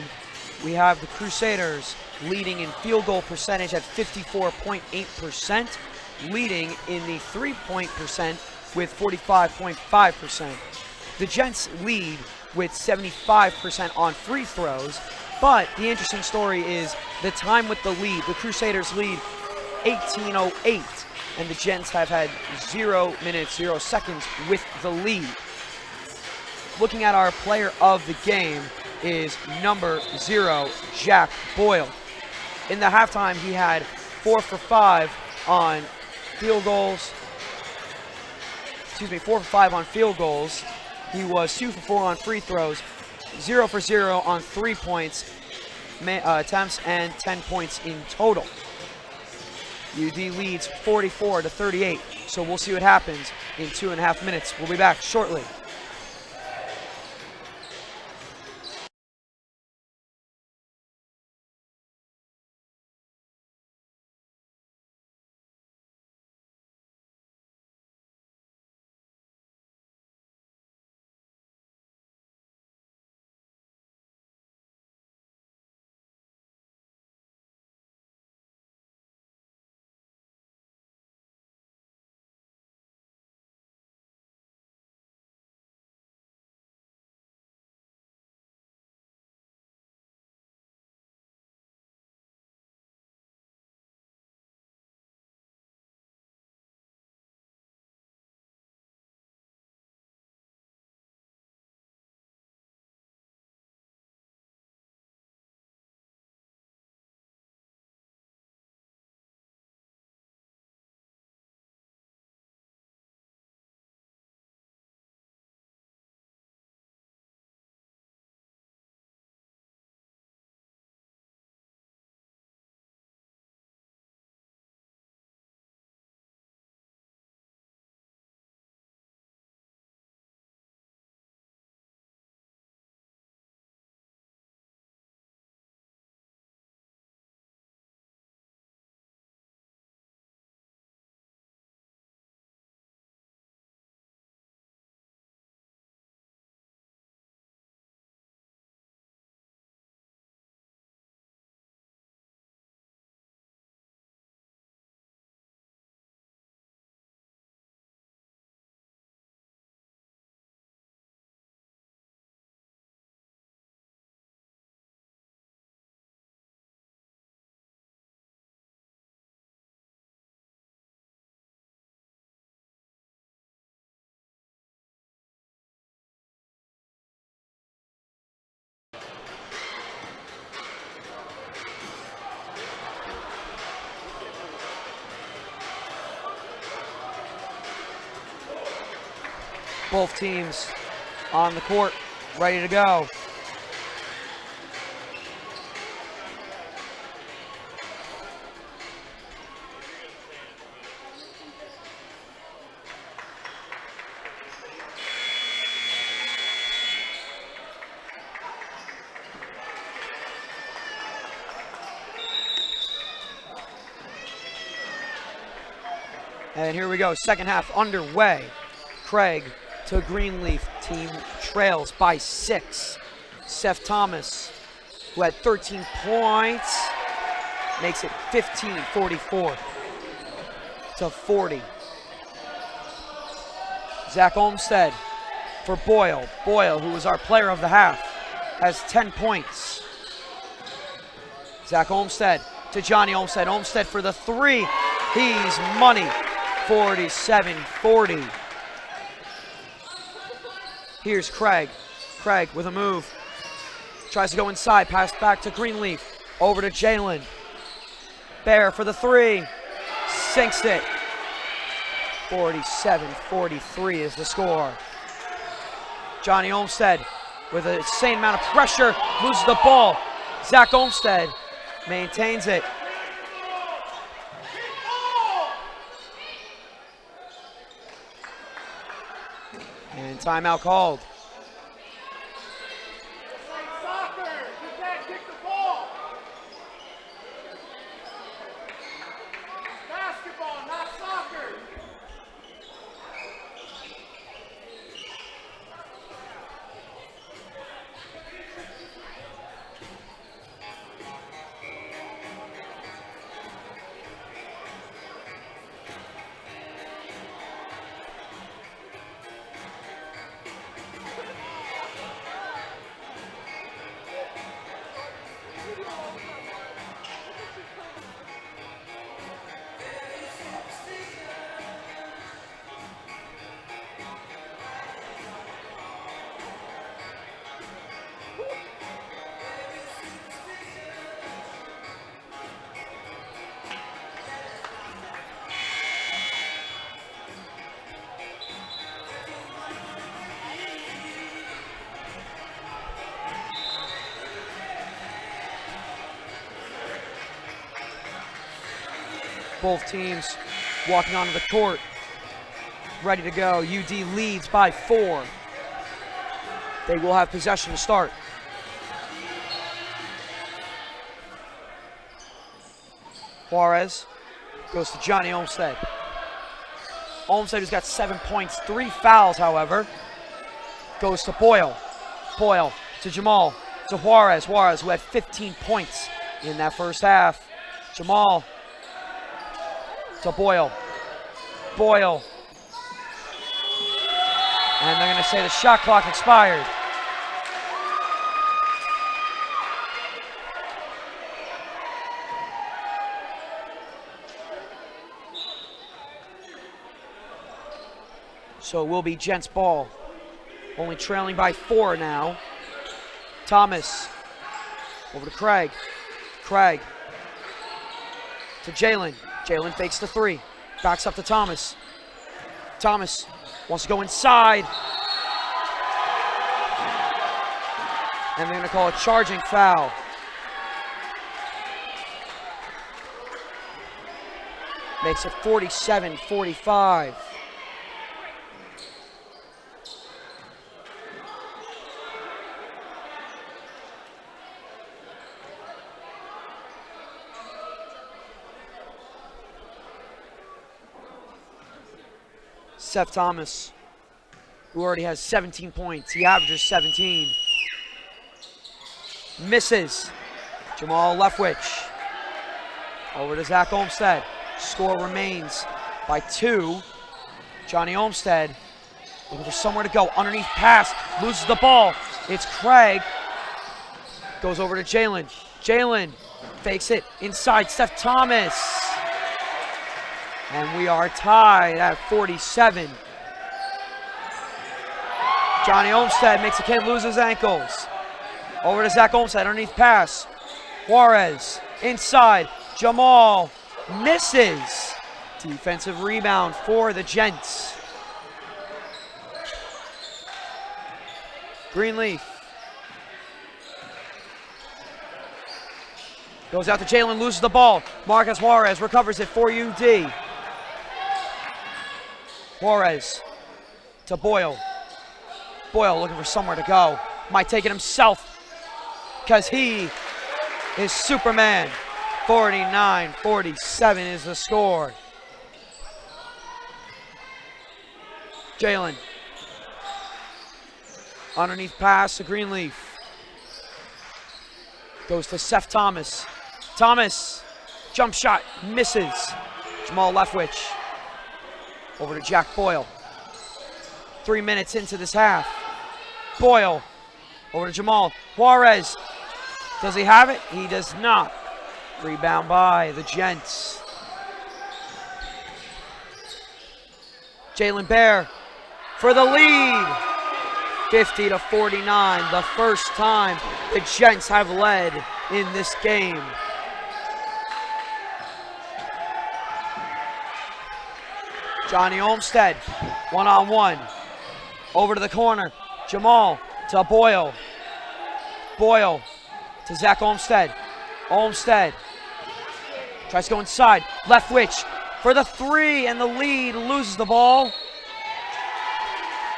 We have the Crusaders leading in field goal percentage at 54.8%, leading in the three-point percent with 45.5%. The Gents lead with 75% on free throws, but the interesting story is the time with the lead. The Crusaders lead 18:08, and the Gents have had 0 minutes, 0 seconds with the lead. Looking at our player of the game is number 0, Jack Boyle. In the halftime, he had 4 for 5 on field goals. 4 for 5 on field goals. He was 2 for 4 on free throws, 0 for 0 on 3 points attempts, and 10 points in total. UD leads 44-38, so we'll see what happens in 2.5 minutes. We'll be back shortly. Both teams on the court, ready to go. And here we go, second half underway. Craig to Greenleaf, team trails by 6. Seth Thomas, who had 13 points, makes it 15-44 to 40. Zach Olmstead for Boyle. Boyle, who was our player of the half, has 10 points. Zach Olmstead to Johnny Olmstead. Olmstead for the 3. He's money, 47-40. Here's Craig. Craig with a move. Tries to go inside, pass back to Greenleaf. Over to Jalen. Bear for the 3. Sinks it. 47-43 is the score. Johnny Olmstead with the same amount of pressure, loses the ball. Zach Olmstead maintains it. And timeout called. Both teams walking onto the court, ready to go. UD leads by 4. They will have possession to start. Juarez goes to Johnny Olmstead. Olmstead, who's got 7 points, 3 fouls, however, goes to Boyle. Boyle to Jamal, to Juarez. Juarez, who had 15 points in that first half. Jamal to Boyle. Boyle. And they're going to say the shot clock expired. So it will be Gents ball. Only trailing by 4 now. Thomas over to Craig. Craig to Jalen. Jalen fakes the 3. Backs up to Thomas. Thomas wants to go inside. And they're going to call a charging foul. Makes it 47-45. Seth Thomas, who already has 17 points. He averages 17. Misses. Jamal Leftwich. Over to Zach Olmstead. Score remains by 2. Johnny Olmstead looking for somewhere to go. Underneath pass. Loses the ball. It's Craig. Goes over to Jalen. Jalen fakes it inside Seth Thomas. And we are tied at 47. Johnny Olmstead makes a kid lose his ankles. Over to Zach Olmstead, underneath pass. Juarez, inside. Jamal misses. Defensive rebound for the Gents. Greenleaf. Goes out to Jalen, loses the ball. Marcus Juarez recovers it for UD. Juarez to Boyle. Boyle looking for somewhere to go. Might take it himself because he is Superman. 49-47 is the score. Jalen. Underneath pass to Greenleaf. Goes to Seth Thomas. Thomas. Jump shot. Misses. Jamal Leftwich. Over to Jack Boyle. 3 minutes into this half. Boyle. Over to Jamal. Juarez. Does he have it? He does not. Rebound by the Gents. Jalen Bear for the lead. 50-49. The first time the Gents have led in this game. Johnny Olmstead, one-on-one. Over to the corner. Jamal to Boyle. Boyle to Zach Olmstead. Olmstead tries to go inside. Leftwich for the 3, and the lead, loses the ball.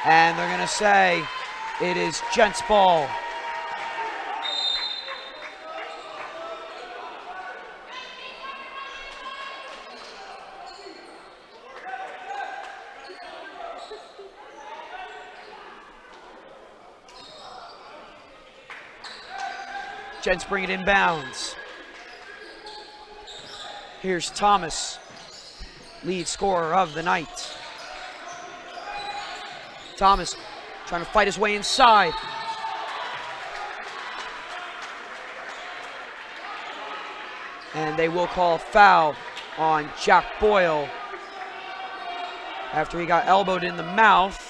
And they're going to say it is Gents ball. Gents bring it inbounds. Here's Thomas, lead scorer of the night. Thomas trying to fight his way inside. And they will call a foul on Jack Boyle after he got elbowed in the mouth.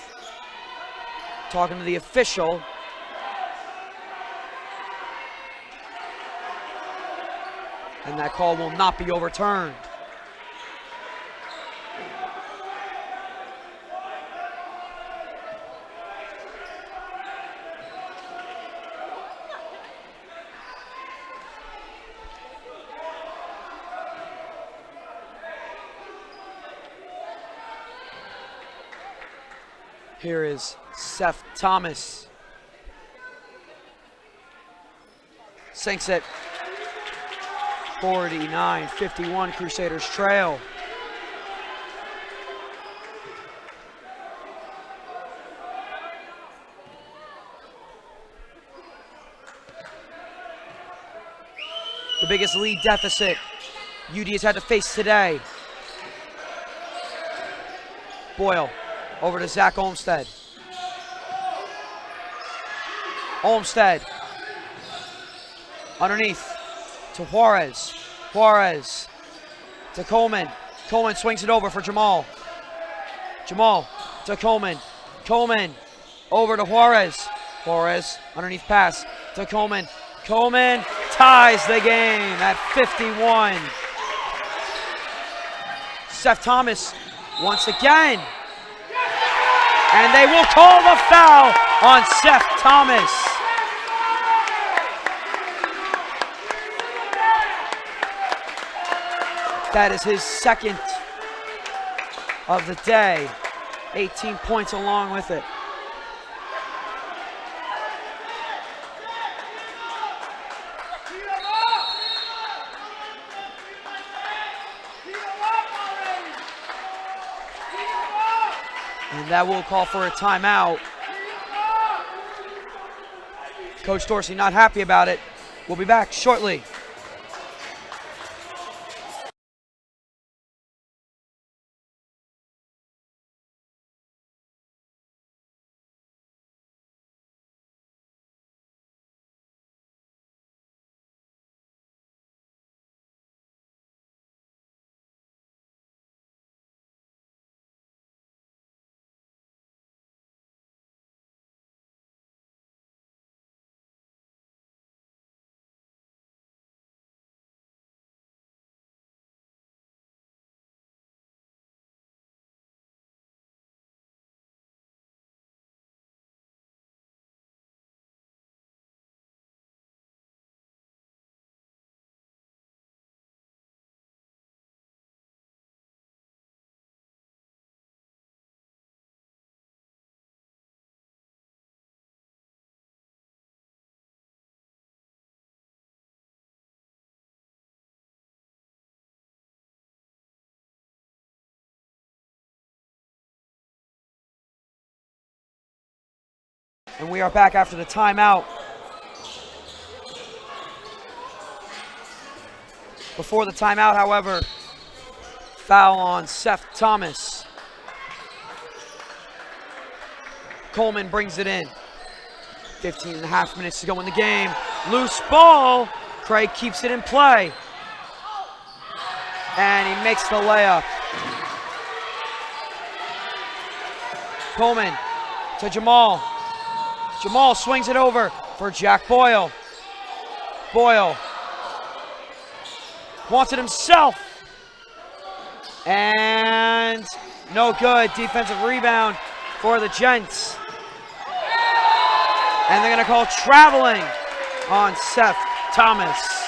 Talking to the official. And that call will not be overturned. Here is Seth Thomas. Sinks it. 49-51, Crusaders trail. The biggest lead deficit UD has had to face today. Boyle over to Zach Olmstead. Olmstead underneath to Juarez. Juarez to Coleman. Coleman swings it over for Jamal. Jamal to Coleman. Coleman over to Juarez. Juarez underneath pass to Coleman. Coleman ties the game at 51. Seth Thomas once again. And they will call the foul on Seth Thomas. That is his second of the day. 18 points along with it. And that will call for a timeout. Coach Dorsey not happy about it. We'll be back shortly. And we are back after the timeout. Before the timeout, however, foul on Seth Thomas. Coleman brings it in. 15 and a half minutes to go in the game. Loose ball. Craig keeps it in play. And he makes the layup. Coleman to Jamal. Jamal swings it over for Jack Boyle. Boyle wants it himself. And no good. Defensive rebound for the Gents. And they're going to call traveling on Seth Thomas.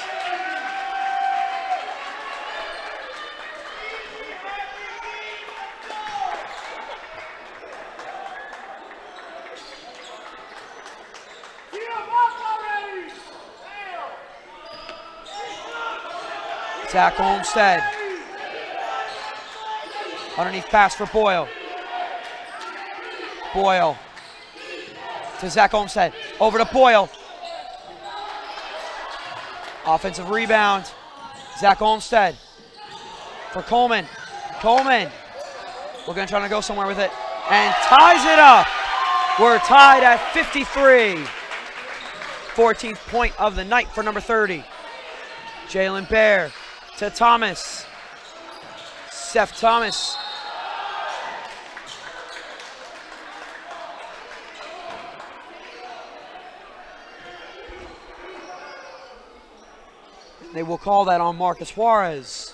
Zach Olmstead. Underneath pass for Boyle. Boyle to Zach Olmstead. Over to Boyle. Offensive rebound. Zach Olmstead for Coleman. Coleman. We're going to try to go somewhere with it. And ties it up. We're tied at 53. 14th point of the night for number 30. Jalen Bear to Thomas. Seth Thomas. They will call that on Marcus Juarez.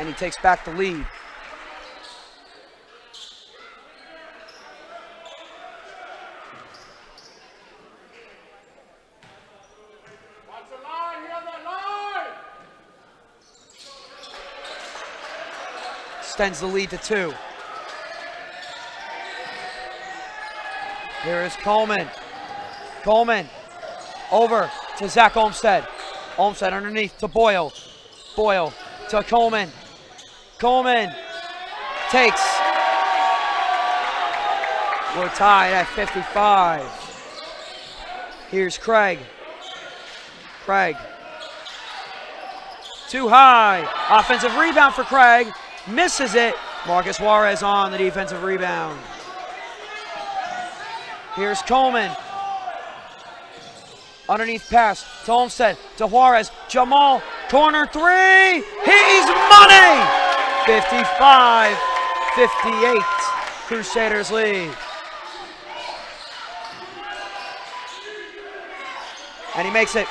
And he takes back the lead. extends the lead to 2. Here is Coleman. Coleman over to Zach Olmstead. Olmstead underneath to Boyle. Boyle to Coleman. Coleman takes. We're tied at 55. Here's Craig. Craig. Too high. Offensive rebound for Craig. Misses it. Marcus Juarez on the defensive rebound. Here's Coleman. Underneath pass to Olmstead, to Juarez. Jamal, corner 3. He's money! 55-58. Crusaders lead. And he makes it.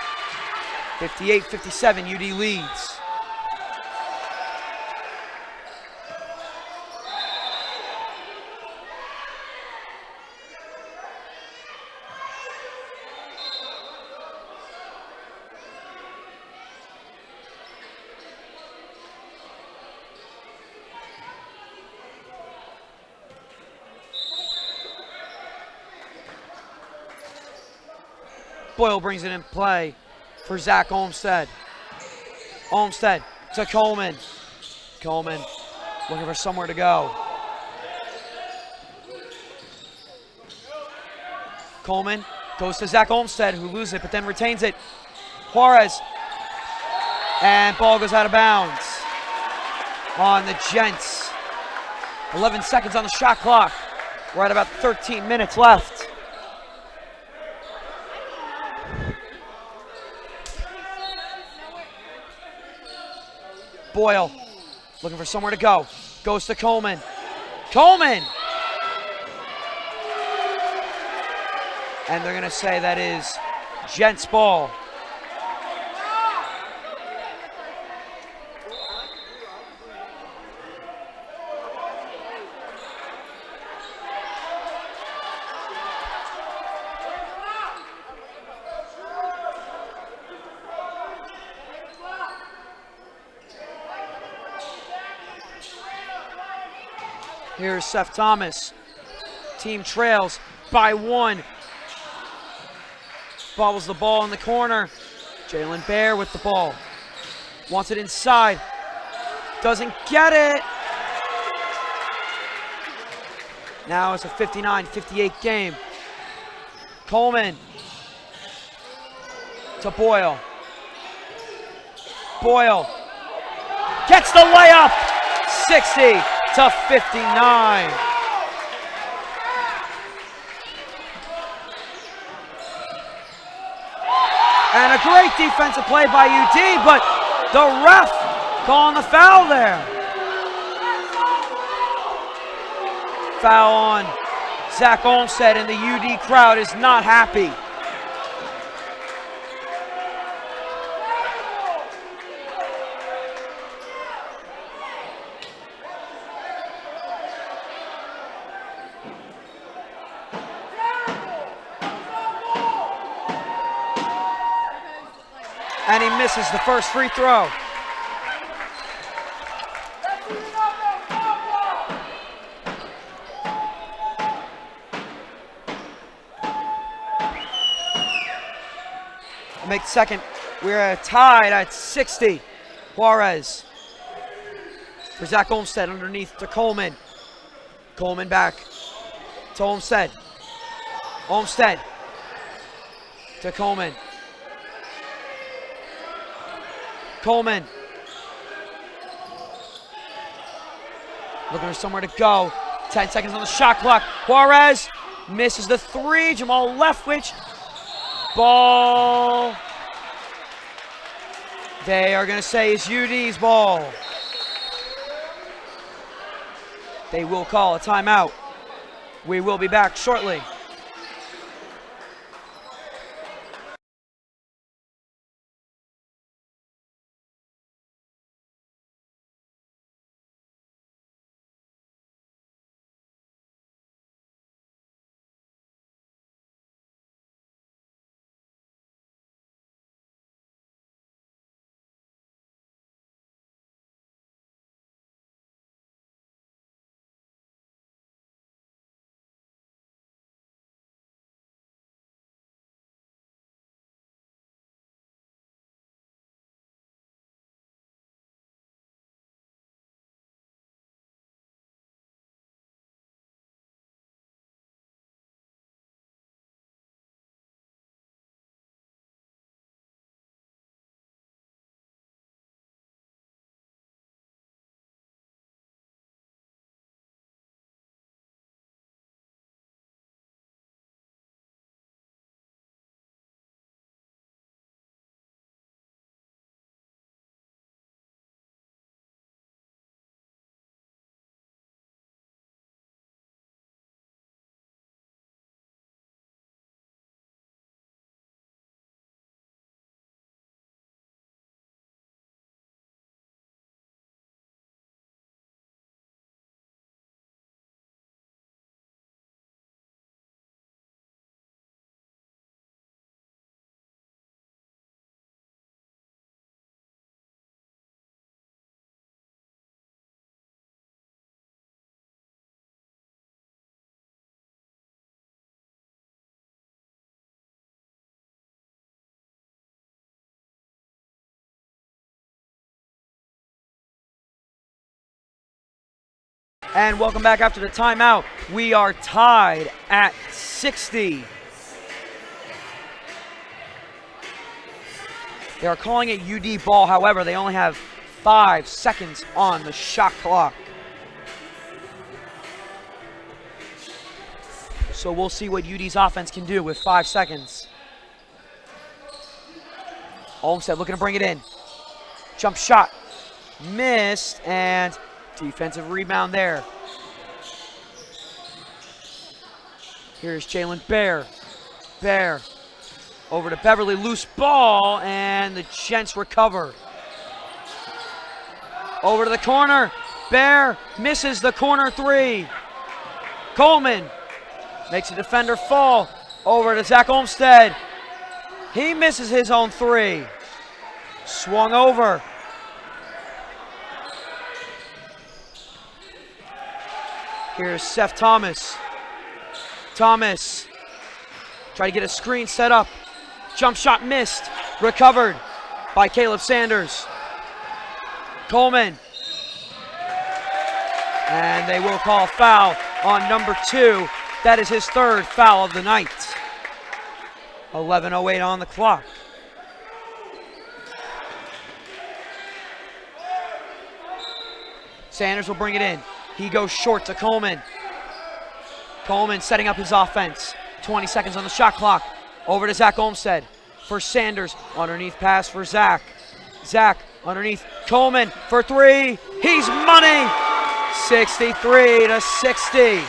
58-57, UD leads. Boyle brings it in play for Zach Olmstead. Olmstead to Coleman. Coleman looking for somewhere to go. Coleman goes to Zach Olmstead, who loses it but then retains it. Juarez. And ball goes out of bounds on the Gents. 11 seconds on the shot clock. We're at about 13 minutes left. Boyle looking for somewhere to go. Goes to Coleman. Coleman! And they're going to say that is Gents ball. Here's Seth Thomas. Team trails by 1. Bobbles the ball in the corner. Jalen Bear with the ball. Wants it inside. Doesn't get it. Now it's a 59-58 game. Coleman to Boyle. Boyle gets the layup. 60-59. And a great defensive play by UD, but the ref calling the foul there. Foul on Zach Olmstead, and the UD crowd is not happy. And he misses the first free throw. Make the second. We're tied at 60. Juarez for Zach Olmstead underneath to Coleman. Coleman back to Olmstead. Olmstead to Coleman. Coleman looking for somewhere to go. 10 seconds on the shot clock. Juarez misses the 3. Jamal Leftwich. Ball. They are going to say it's UD's ball. They will call a timeout. We will be back shortly. And welcome back after the timeout. We are tied at 60. They are calling it UD ball. However, they only have 5 seconds on the shot clock. So we'll see what UD's offense can do with 5 seconds. Olmsted looking to bring it in. Jump shot. Missed, and defensive rebound there. Here's Jalen Bear. Bear over to Beverly. Loose ball, and the Gents recover. Over to the corner. Bear misses the corner 3. Coleman makes a defender fall. Over to Zach Olmsted. He misses his own 3. Swung over. Here's Seth Thomas. Thomas try to get a screen set up. Jump shot missed. Recovered by Caleb Sanders. Coleman. And they will call foul on number 2. That is his 3rd foul of the night. 11:08 on the clock. Sanders will bring it in. He goes short to Coleman. Coleman setting up his offense. 20 seconds on the shot clock. Over to Zach Olmsted for Sanders. Underneath pass for Zach. Zach underneath. Coleman for 3. He's money. 63-60.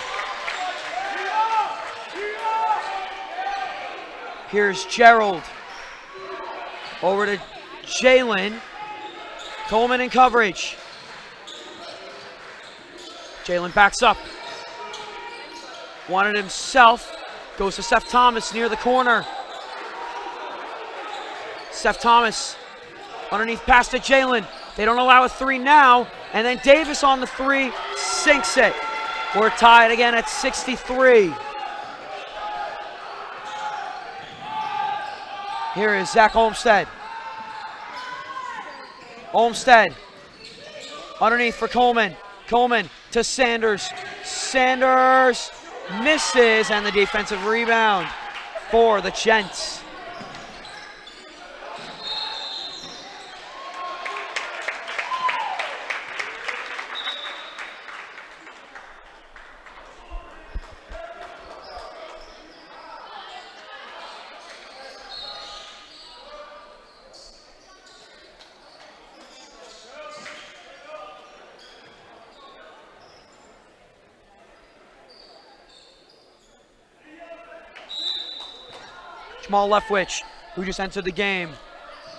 Here's Gerald. Over to Jalen. Coleman in coverage. Jalen backs up. Wanted himself. Goes to Seth Thomas near the corner. Seth Thomas underneath pass to Jalen. They don't allow a 3 now. And then Davis on the 3 sinks it. We're tied again at 63. Here is Zach Olmsted. Olmsted underneath for Coleman. Coleman to Sanders. Sanders misses, and the defensive rebound for the Gents. Jamal Leftwich, who just entered the game,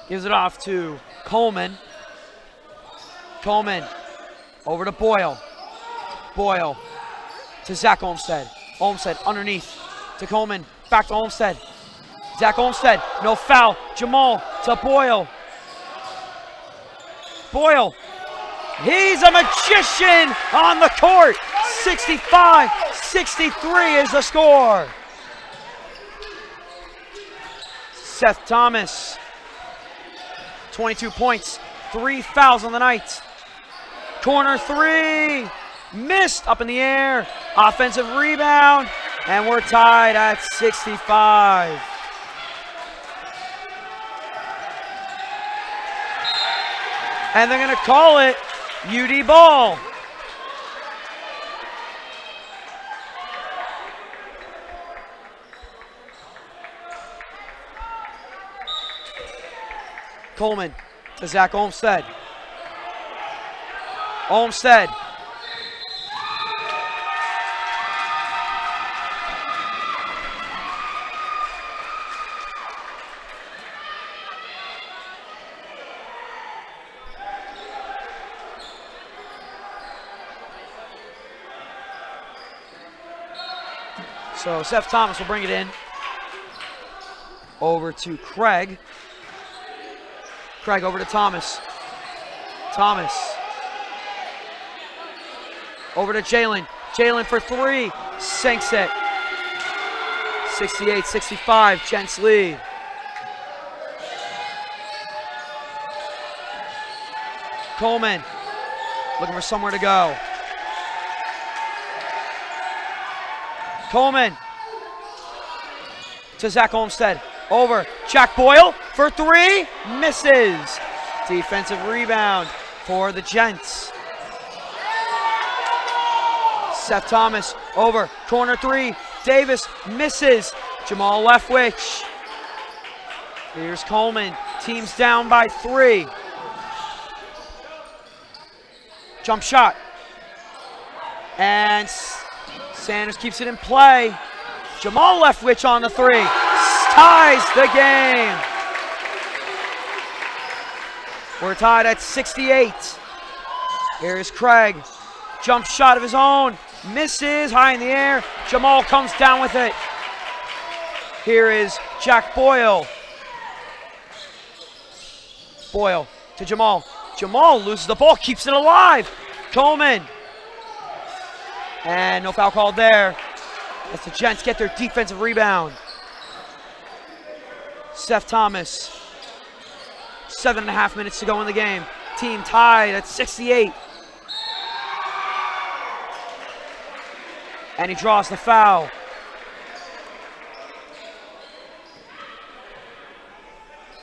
gives it off to Coleman. Coleman over to Boyle. Boyle to Zach Olmsted. Olmsted underneath to Coleman. Back to Olmsted. Zach Olmsted, no foul. Jamal to Boyle. Boyle, he's a magician on the court. 65-63 is the score. Seth Thomas, 22 points, 3 fouls on the night. Corner 3, missed up in the air. Offensive rebound, and we're tied at 65. And they're going to call it UD ball. Coleman to Zach Olmsted. Olmsted. So Seth Thomas will bring it in. Over to Craig. Craig over to Thomas. Thomas. Over to Jalen. Jalen for 3. Sinks it. 68-65. Gents lead. Coleman looking for somewhere to go. Coleman to Zach Olmstead. Over. Jack Boyle for three. Misses. Defensive rebound for the Gents. Seth Thomas over. Corner three. Davis misses. Jamal Leftwich. Here's Coleman. Team's down by 3. Jump shot. And Sanders keeps it in play. Jamal Leftwich on the 3. Ties the game. We're tied at 68. Here's Craig. Jump shot of his own. Misses high in the air. Jamal comes down with it. Here is Jack Boyle. Boyle to Jamal. Jamal loses the ball, keeps it alive. Coleman. And no foul called there as the Gents get their defensive rebound. Seth Thomas. 7.5 minutes to go in the game. Team tied at 68. And he draws the foul.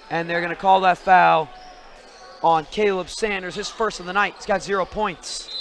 And they're going to call that foul on Caleb Sanders, his first of the night. He's got 0 points.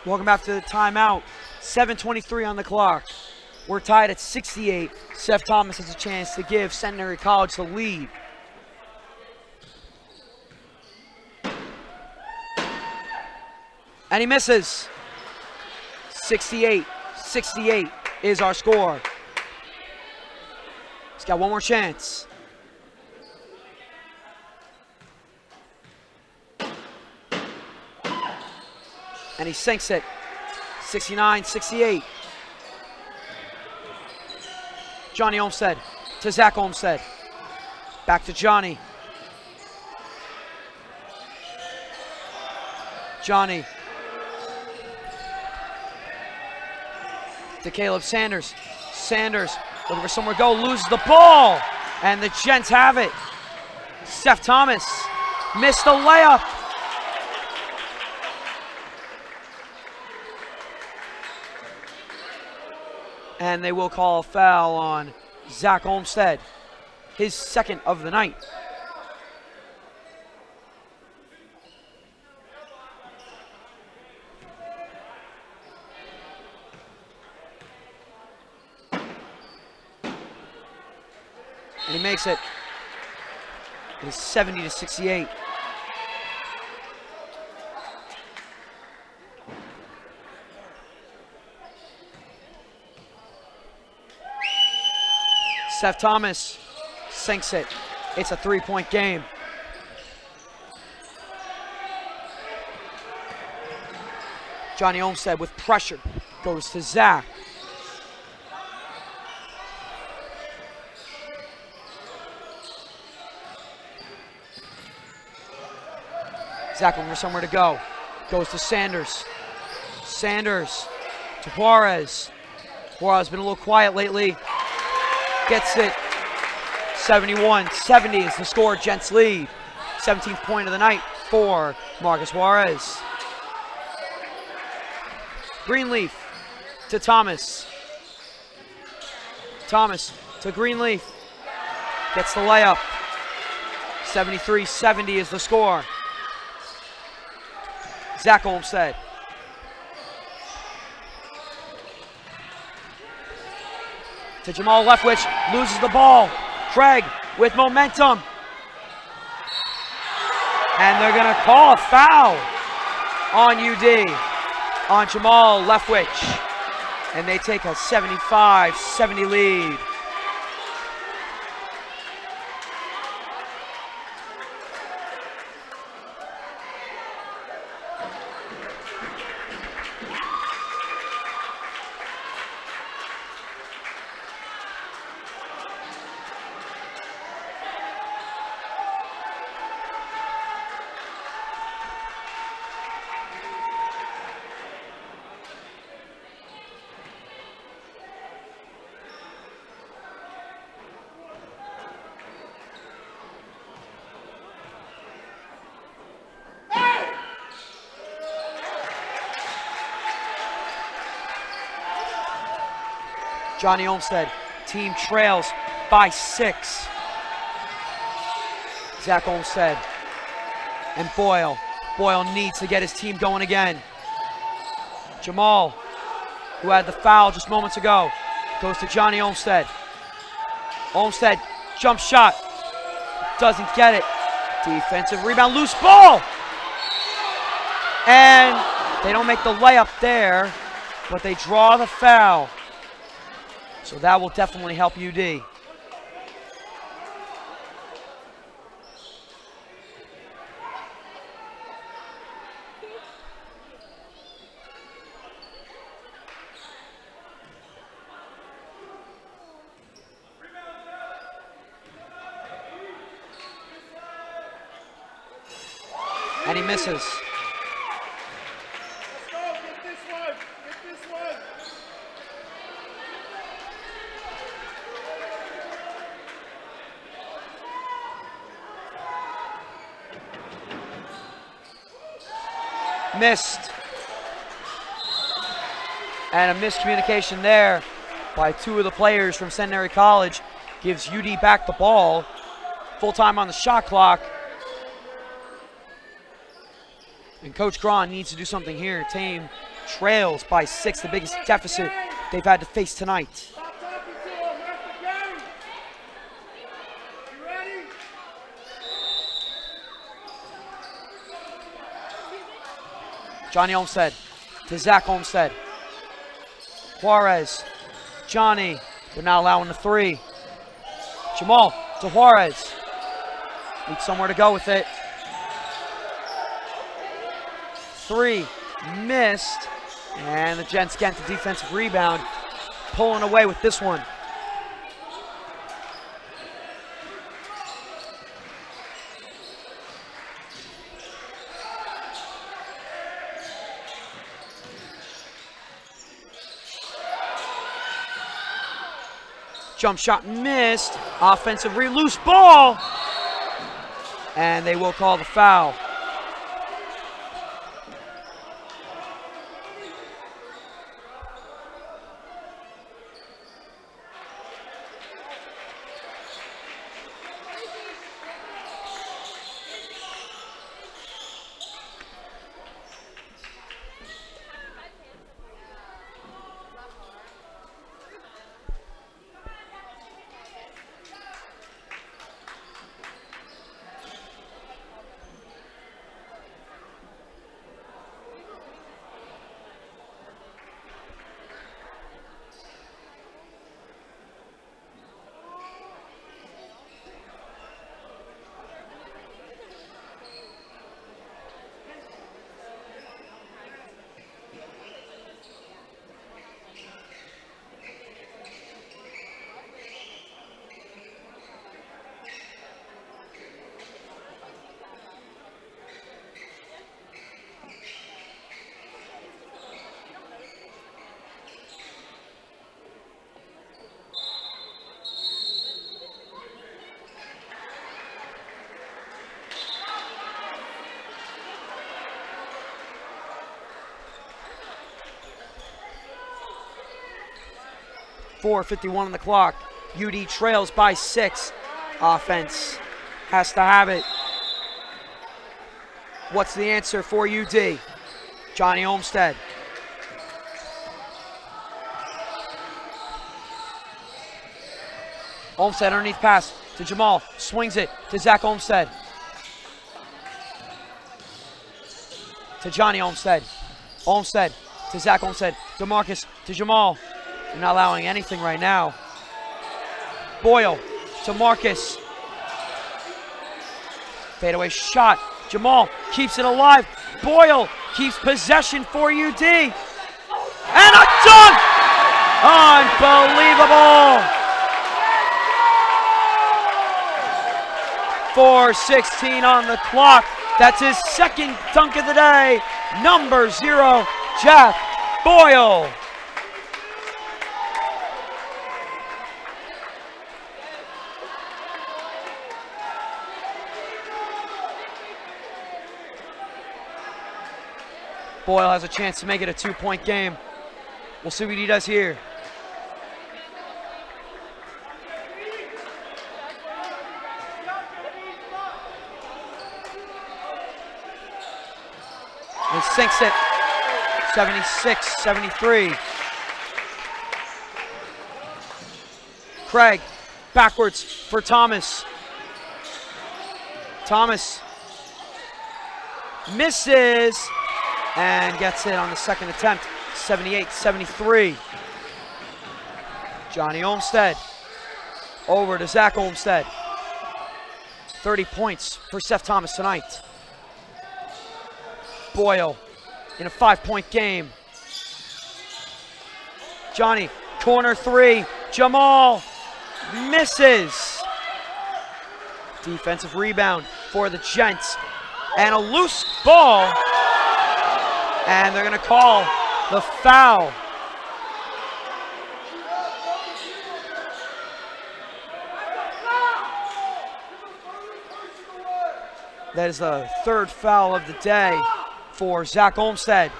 Welcome back to the timeout. 7:23 on the clock. We're tied at 68. Seth Thomas has a chance to give Centenary College the lead. And he misses. 68 is our score. He's got one more chance. And he sinks it. 69-68. Johnny Olmstead to Zach Olmstead. Back to Johnny. Johnny to Caleb Sanders. Sanders looking for somewhere to go, loses the ball. And the Gents have it. Seth Thomas missed the layup. And they will call a foul on Zach Olmstead, his second of the night. And he makes it. It is 70-68. Seth Thomas sinks it. It's a 3-point game. Johnny Olmstead with pressure goes to Zach. Zach looking for somewhere to go. Goes to Sanders. Sanders to Juarez. Juarez been a little quiet lately. Gets it. 71-70 is the score. Gents lead. 17th point of the night for Marcus Juarez. Greenleaf to Thomas. Thomas to Greenleaf. Gets the layup. 73-70 is the score. Zach Olmstead. To Jamal Leftwich, loses the ball. Craig with momentum. And they're gonna call a foul on UD, on Jamal Leftwich. And they take a 75-70 lead. Johnny Olmstead, team trails by 6. Zach Olmstead and Boyle. Boyle needs to get his team going again. Jamal, who had the foul just moments ago, goes to Johnny Olmstead. Olmstead, jump shot, doesn't get it. Defensive rebound, loose ball! And they don't make the layup there, but they draw the foul. So that will definitely help UD. And he misses. Missed. And a miscommunication there by 2 of the players from Centenary College gives UD back the ball. Full time on the shot clock. And Coach Braun needs to do something here. Team trails by 6, the biggest deficit they've had to face tonight. Johnny Olmstead to Zach Olmstead. Juarez, Johnny, they're not allowing the 3. Jamal to Juarez. Needs somewhere to go with it. 3 missed, and the Gents get the defensive rebound, pulling away with this one. Jump shot missed. Offensive loose ball. And they will call the foul. 4:51 on the clock. UD trails by 6. Offense has to have it. What's the answer for UD? Johnny Olmstead. Olmstead underneath pass to Jamal. Swings it to Zach Olmstead. To Johnny Olmstead. Olmstead to Zach Olmstead. DeMarcus to Jamal. They're not allowing anything right now. Boyle to Marcus. Fadeaway shot. Jamal keeps it alive. Boyle keeps possession for UD. And a dunk! Unbelievable! 4:16 on the clock. That's his second dunk of the day. Number 0, Jeff Boyle. Boyle has a chance to make it a 2-point game. We'll see what he does here. And sinks it. 76-73. Craig backwards for Thomas. Thomas misses and gets it on the second attempt. 78-73. Johnny Olmstead over to Zach Olmstead. 30 points for Seth Thomas tonight. Boyle in a 5-point game. Johnny, corner 3. Jamal misses. Defensive rebound for the Gents. And a loose ball. And they're going to call the foul. That is the third foul of the day for Zach Olmstead.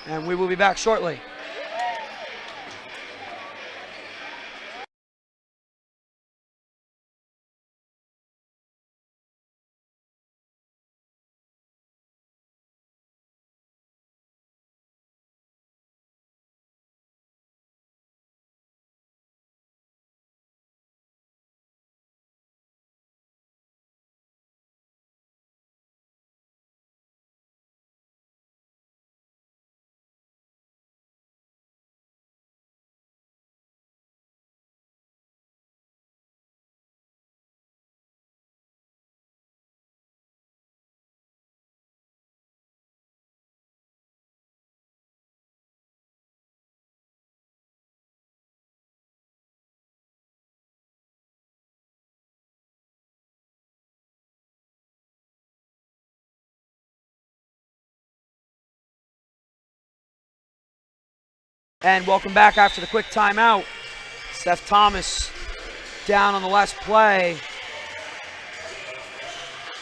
And we will be back shortly. And welcome back after the quick timeout. Seth Thomas down on the last play.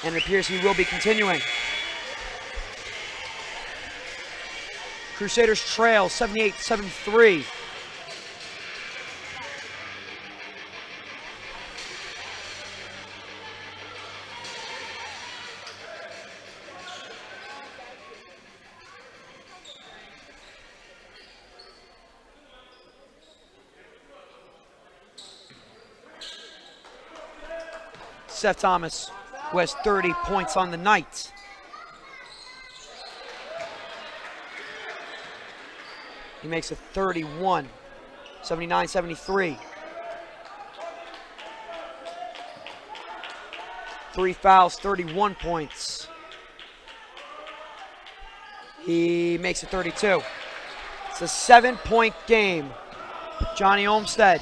And it appears he will be continuing. Crusaders trail 78-73. Seth Thomas, who has 30 points on the night. He makes it 31, 79-73. 3 fouls, 31 points. He makes it 32. It's a 7-point game. Johnny Olmstead.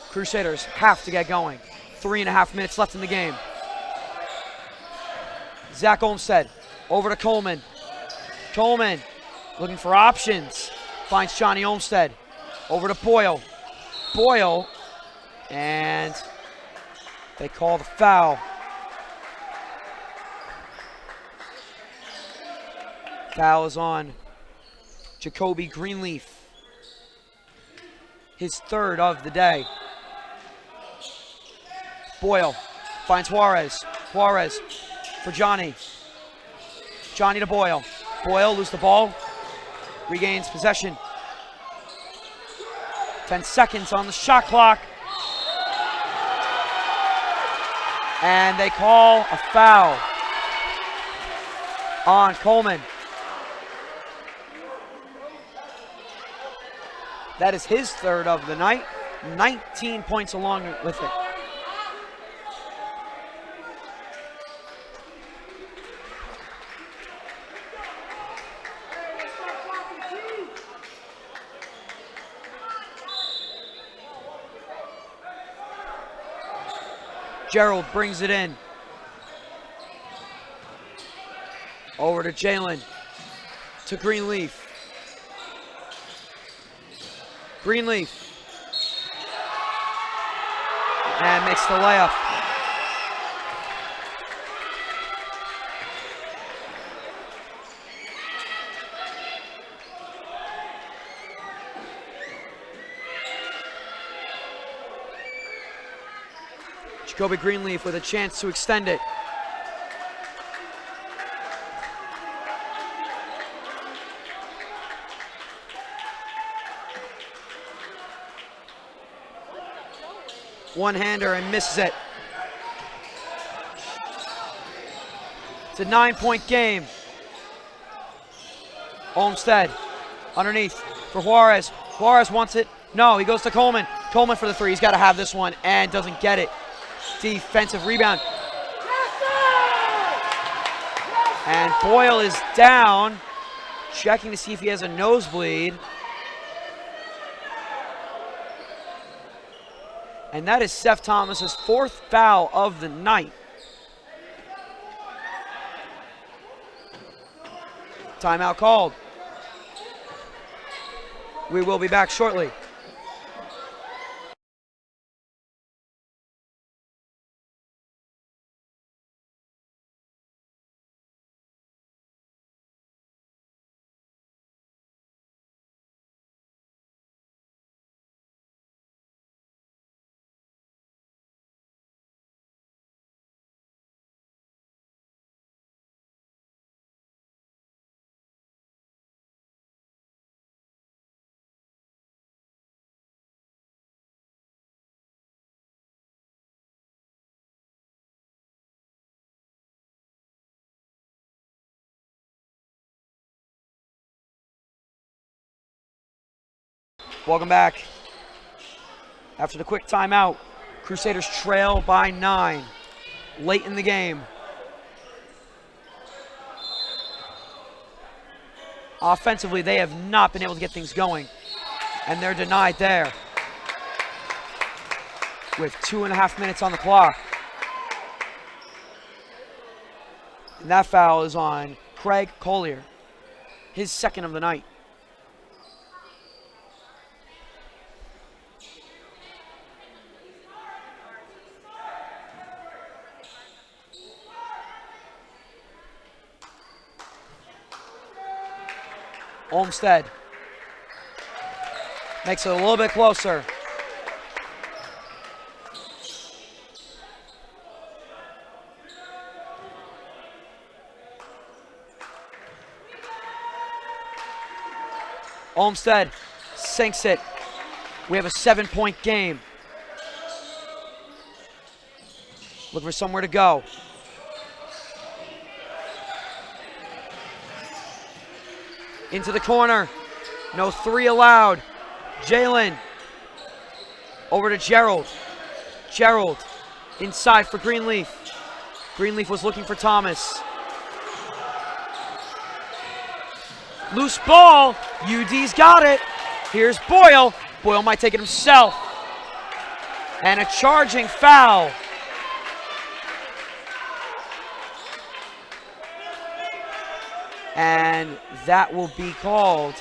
Crusaders have to get going. 3.5 minutes left in the game. Zach Olmstead over to Coleman. Coleman looking for options. Finds Johnny Olmstead. Over to Boyle. Boyle, and they call the foul. Foul is on Jacoby Greenleaf. His third of the day. Boyle finds Juarez. Juarez for Johnny. Johnny to Boyle. Boyle loses the ball. Regains possession. 10 seconds on the shot clock. And they call a foul on Coleman. That is his third of the night. 19 points along with it. Gerald brings it in. Over to Jalen. To Greenleaf. Greenleaf. And makes the layup. Jacoby Greenleaf with a chance to extend it. One-hander and misses it. It's a 9-point game. Olmsted underneath for Juarez. Juarez wants it. No, he goes to Coleman. Coleman for the three. He's got to have this one and doesn't get it. Defensive rebound. And Boyle is down, checking to see if he has a nosebleed. And that is Seth Thomas's fourth foul of the night. Timeout called. We will be back shortly. Welcome back. After the quick timeout, Crusaders trail by 9 late in the game. Offensively, they have not been able to get things going, and they're denied there with 2.5 minutes on the clock. And that foul is on Craig Collier, his second of the night. Olmsted makes it a little bit closer. Olmsted sinks it. We have a 7-point game. Looking for somewhere to go. Into the corner. No three allowed. Jalen. Over to Gerald. Gerald inside for Greenleaf. Greenleaf was looking for Thomas. Loose ball. UD's got it. Here's Boyle. Boyle might take it himself. And a charging foul. And that will be called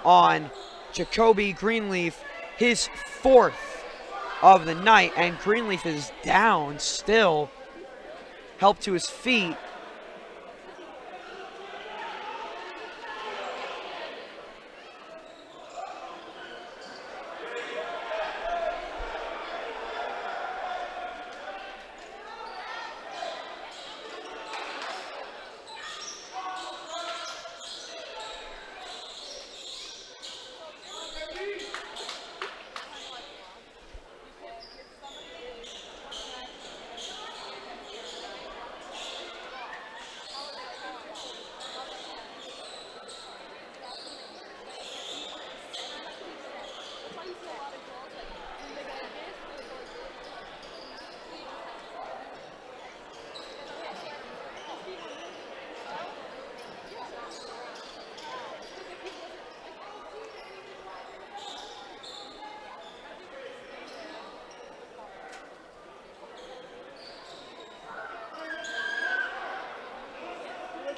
on Jacoby Greenleaf, his 4th of the night, and Greenleaf is down still. Help to his feet.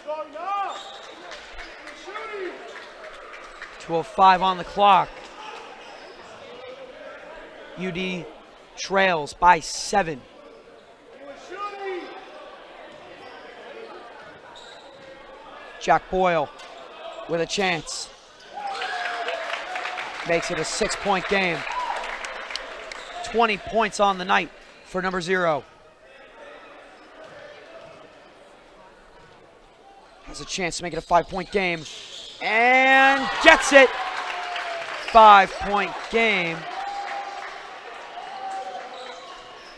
Going up. Shooting. 2:05 on the clock. UD trails by 7. Shooting. Jack Boyle with a chance. Makes it a 6-point game. 20 points on the night for number 0. Has a chance to make it a 5-point game. And gets it. 5-point game.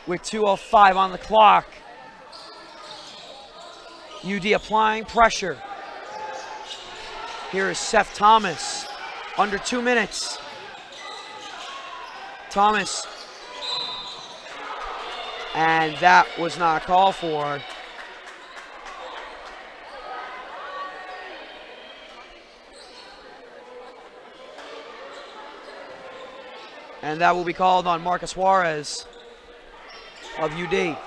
With 2:05 on the clock. UD applying pressure. Here is Seth Thomas. Under 2 minutes. Thomas. And that was not called for. And that will be called on Marcus Juarez of UD.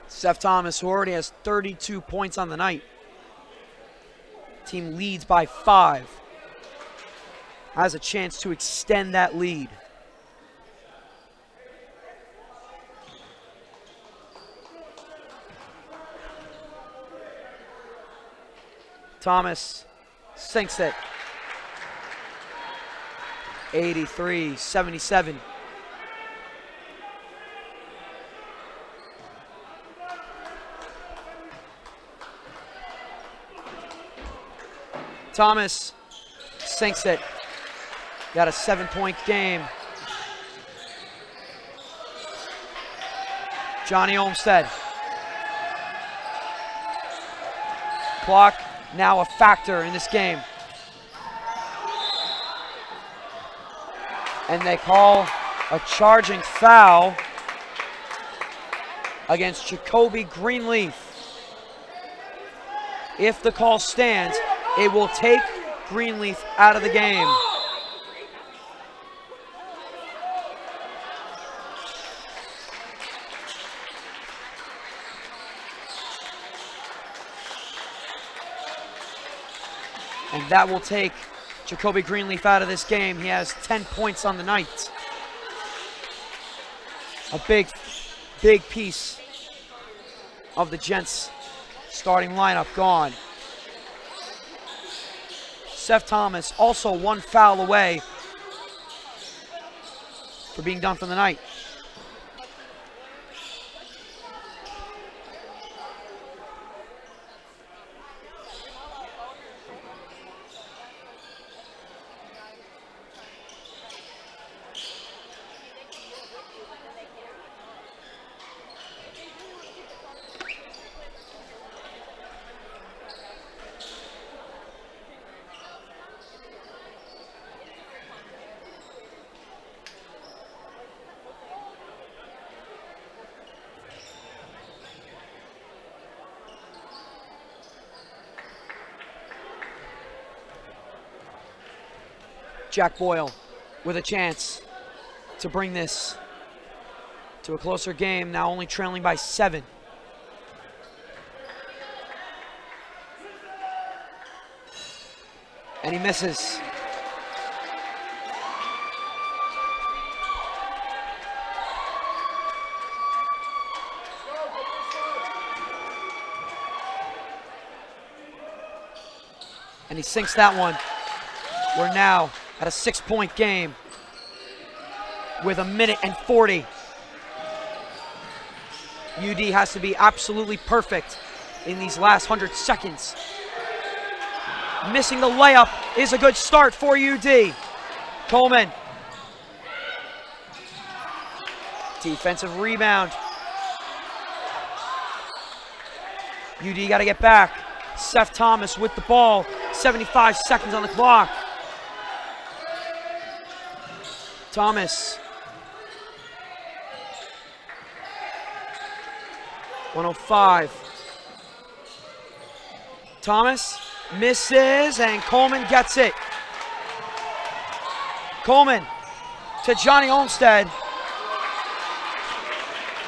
Seth Thomas, who already has 32 points on the night. Team leads by 5. Has a chance to extend that lead. Thomas sinks it. 83-77. Thomas sinks it. Got a 7-point game. Johnny Olmstead. Clock now a factor in this game. And they call a charging foul against Jacoby Greenleaf. If the call stands, it will take Greenleaf out of the game. And that will take Jacoby Greenleaf out of this game. He has 10 points on the night. A big piece of the Gents starting lineup gone. Seth Thomas also 1 foul away for being done for the night. Jack Boyle with a chance to bring this to a closer game, now only trailing by 7. And he misses. And he sinks that one. We're now at a 6-point game with 1:40. UD has to be absolutely perfect in these last 100 seconds. Missing the layup is a good start for UD. Coleman. Defensive rebound. UD got to get back. Seth Thomas with the ball. 75 seconds on the clock. Thomas. 105. Thomas misses, and Coleman gets it. Coleman to Johnny Olmstead.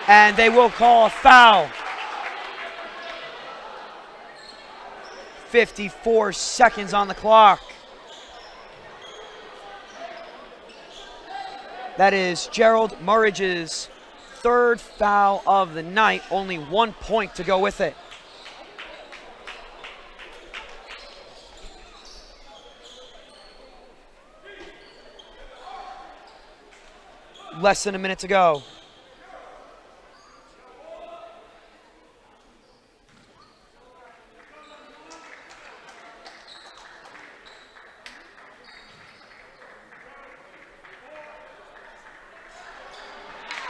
And they will call a foul. 54 seconds on the clock. That is Gerald Murridge's 3rd foul of the night. Only 1 point to go with it. Less than a minute to go.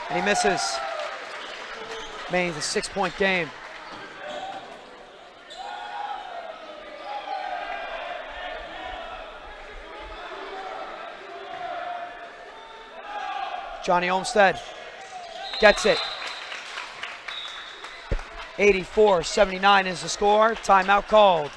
And he misses. Maine's a 6-point game. Johnny Olmstead gets it. 84-79 is the score. Timeout called.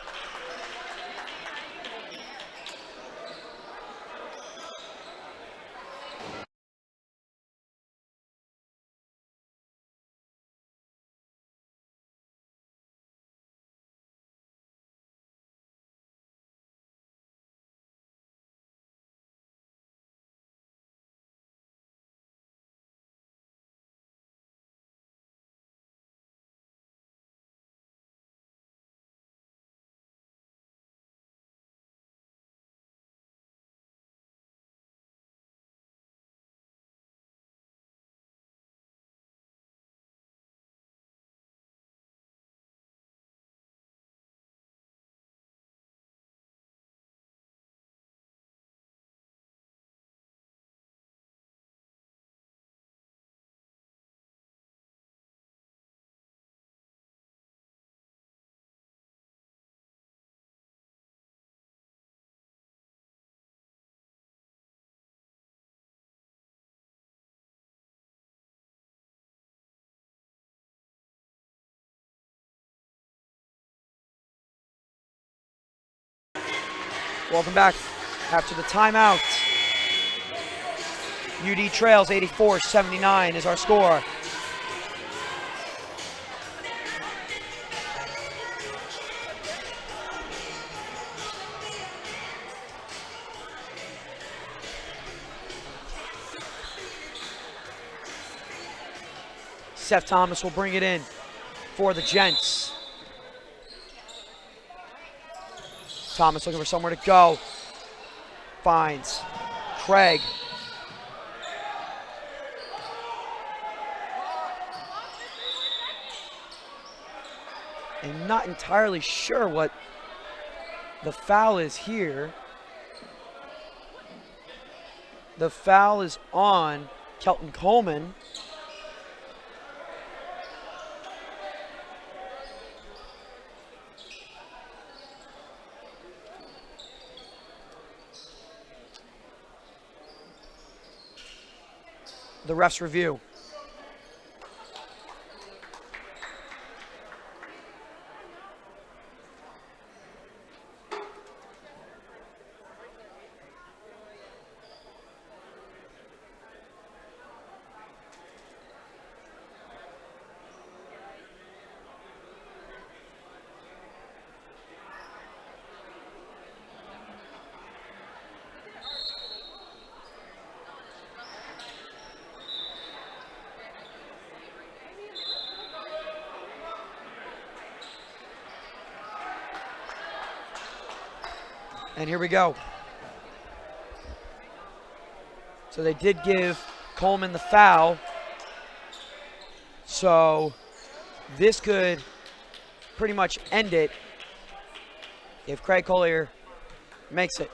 Welcome back after the timeout. UD trails 84-79 is our score. Seth Thomas will bring it in for the Gents. Thomas looking for somewhere to go. Finds Craig. And not entirely sure what the foul is here. The foul is on Kelton Coleman. The ref's review. And here we go. So they did give Coleman the foul. So this could pretty much end it if Craig Collier makes it.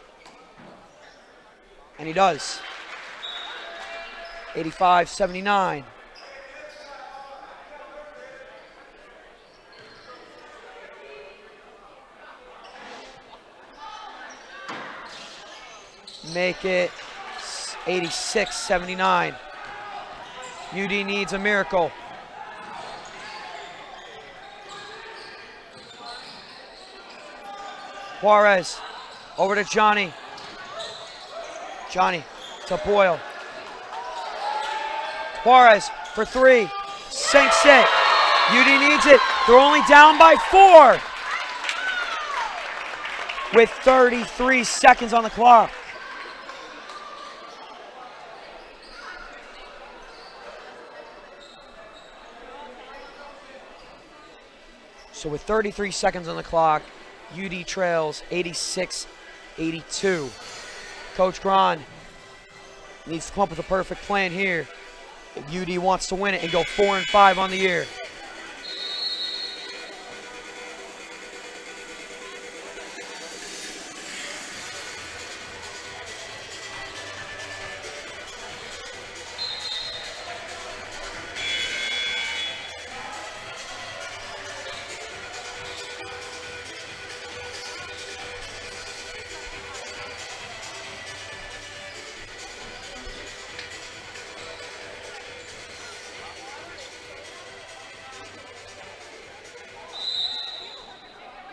And he does. 85-79. Make it 86-79. UD needs a miracle. Juarez over to Johnny. Johnny to Boyle. Juarez for three. Sinks it. UD needs it. They're only down by 4 with 33 seconds on the clock. So with 33 seconds on the clock, UD trails 86-82. Coach Grahn needs to come up with a perfect plan here if UD wants to win it and go 4-5 on the year.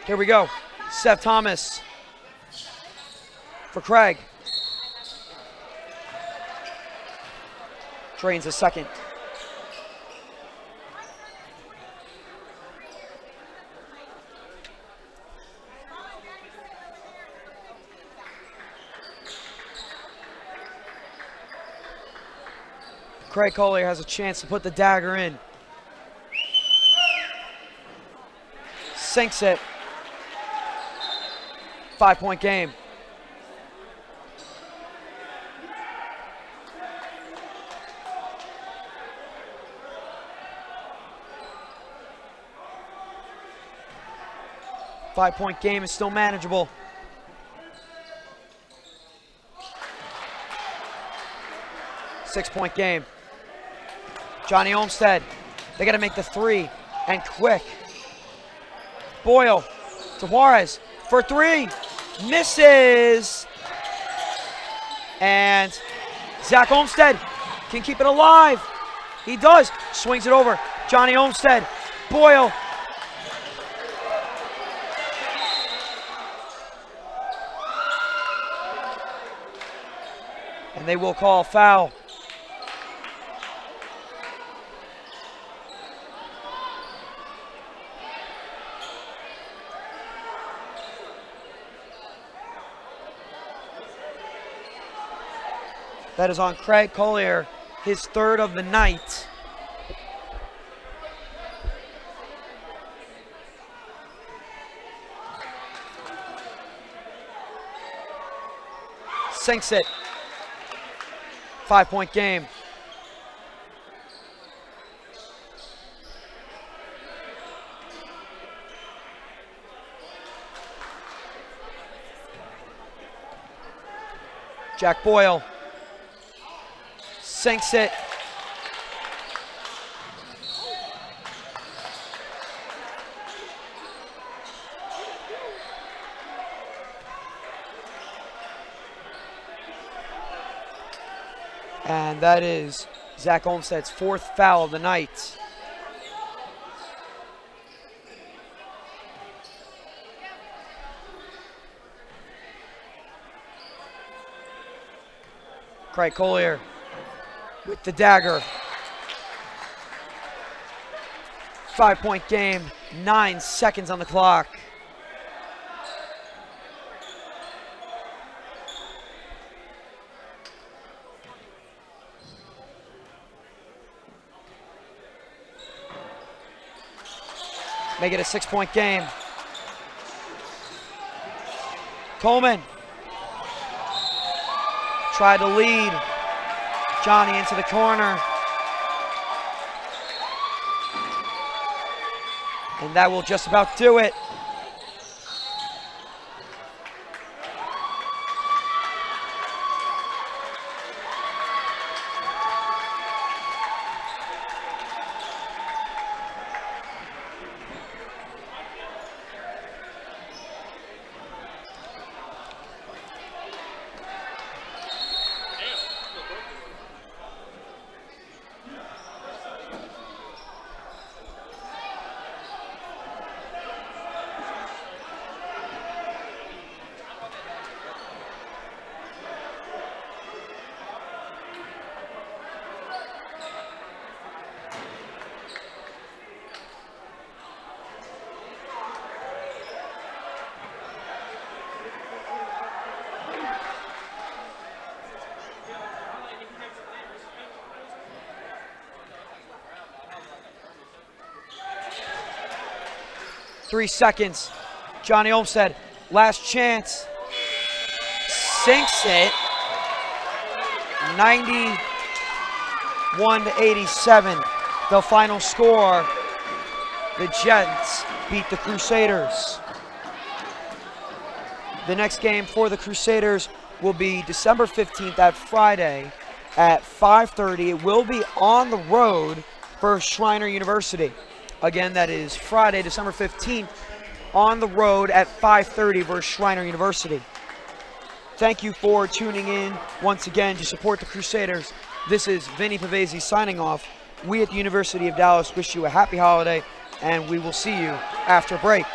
Here we go. Seth Thomas for Craig. Drains a second. Craig Collier has a chance to put the dagger in. Sinks it. 5-point game. Five-point game is still manageable. Six-point game. Johnny Olmstead. They got to make the three and quick. Boyle to Juarez for three. Misses. And Zach Olmstead can keep it alive. He does. Swings it over. Johnny Olmstead. Boyle. And they will call foul. That is on Craig Collier, his third of the night. Sinks it. 5-point game. Jack Boyle. Sinks it. And that is Zach Olmstead's fourth foul of the night. Craig Collier with the dagger. 5-point game, 9 seconds on the clock. Make it a 6-point game. Coleman try to lead. Johnny into the corner. And that will just about do it. Three seconds. Johnny Olmstead, last chance. Sinks it. 91-87. The final score. The Jets beat the Crusaders. The next game for the Crusaders will be December 15th, that Friday at 5:30. It will be on the road for Schreiner University. Again, that is Friday, December 15th, on the road at 5:30 versus Schreiner University. Thank you for tuning in once again to support the Crusaders. This is Vinny Pavese signing off. We at the University of Dallas wish you a happy holiday, and we will see you after break.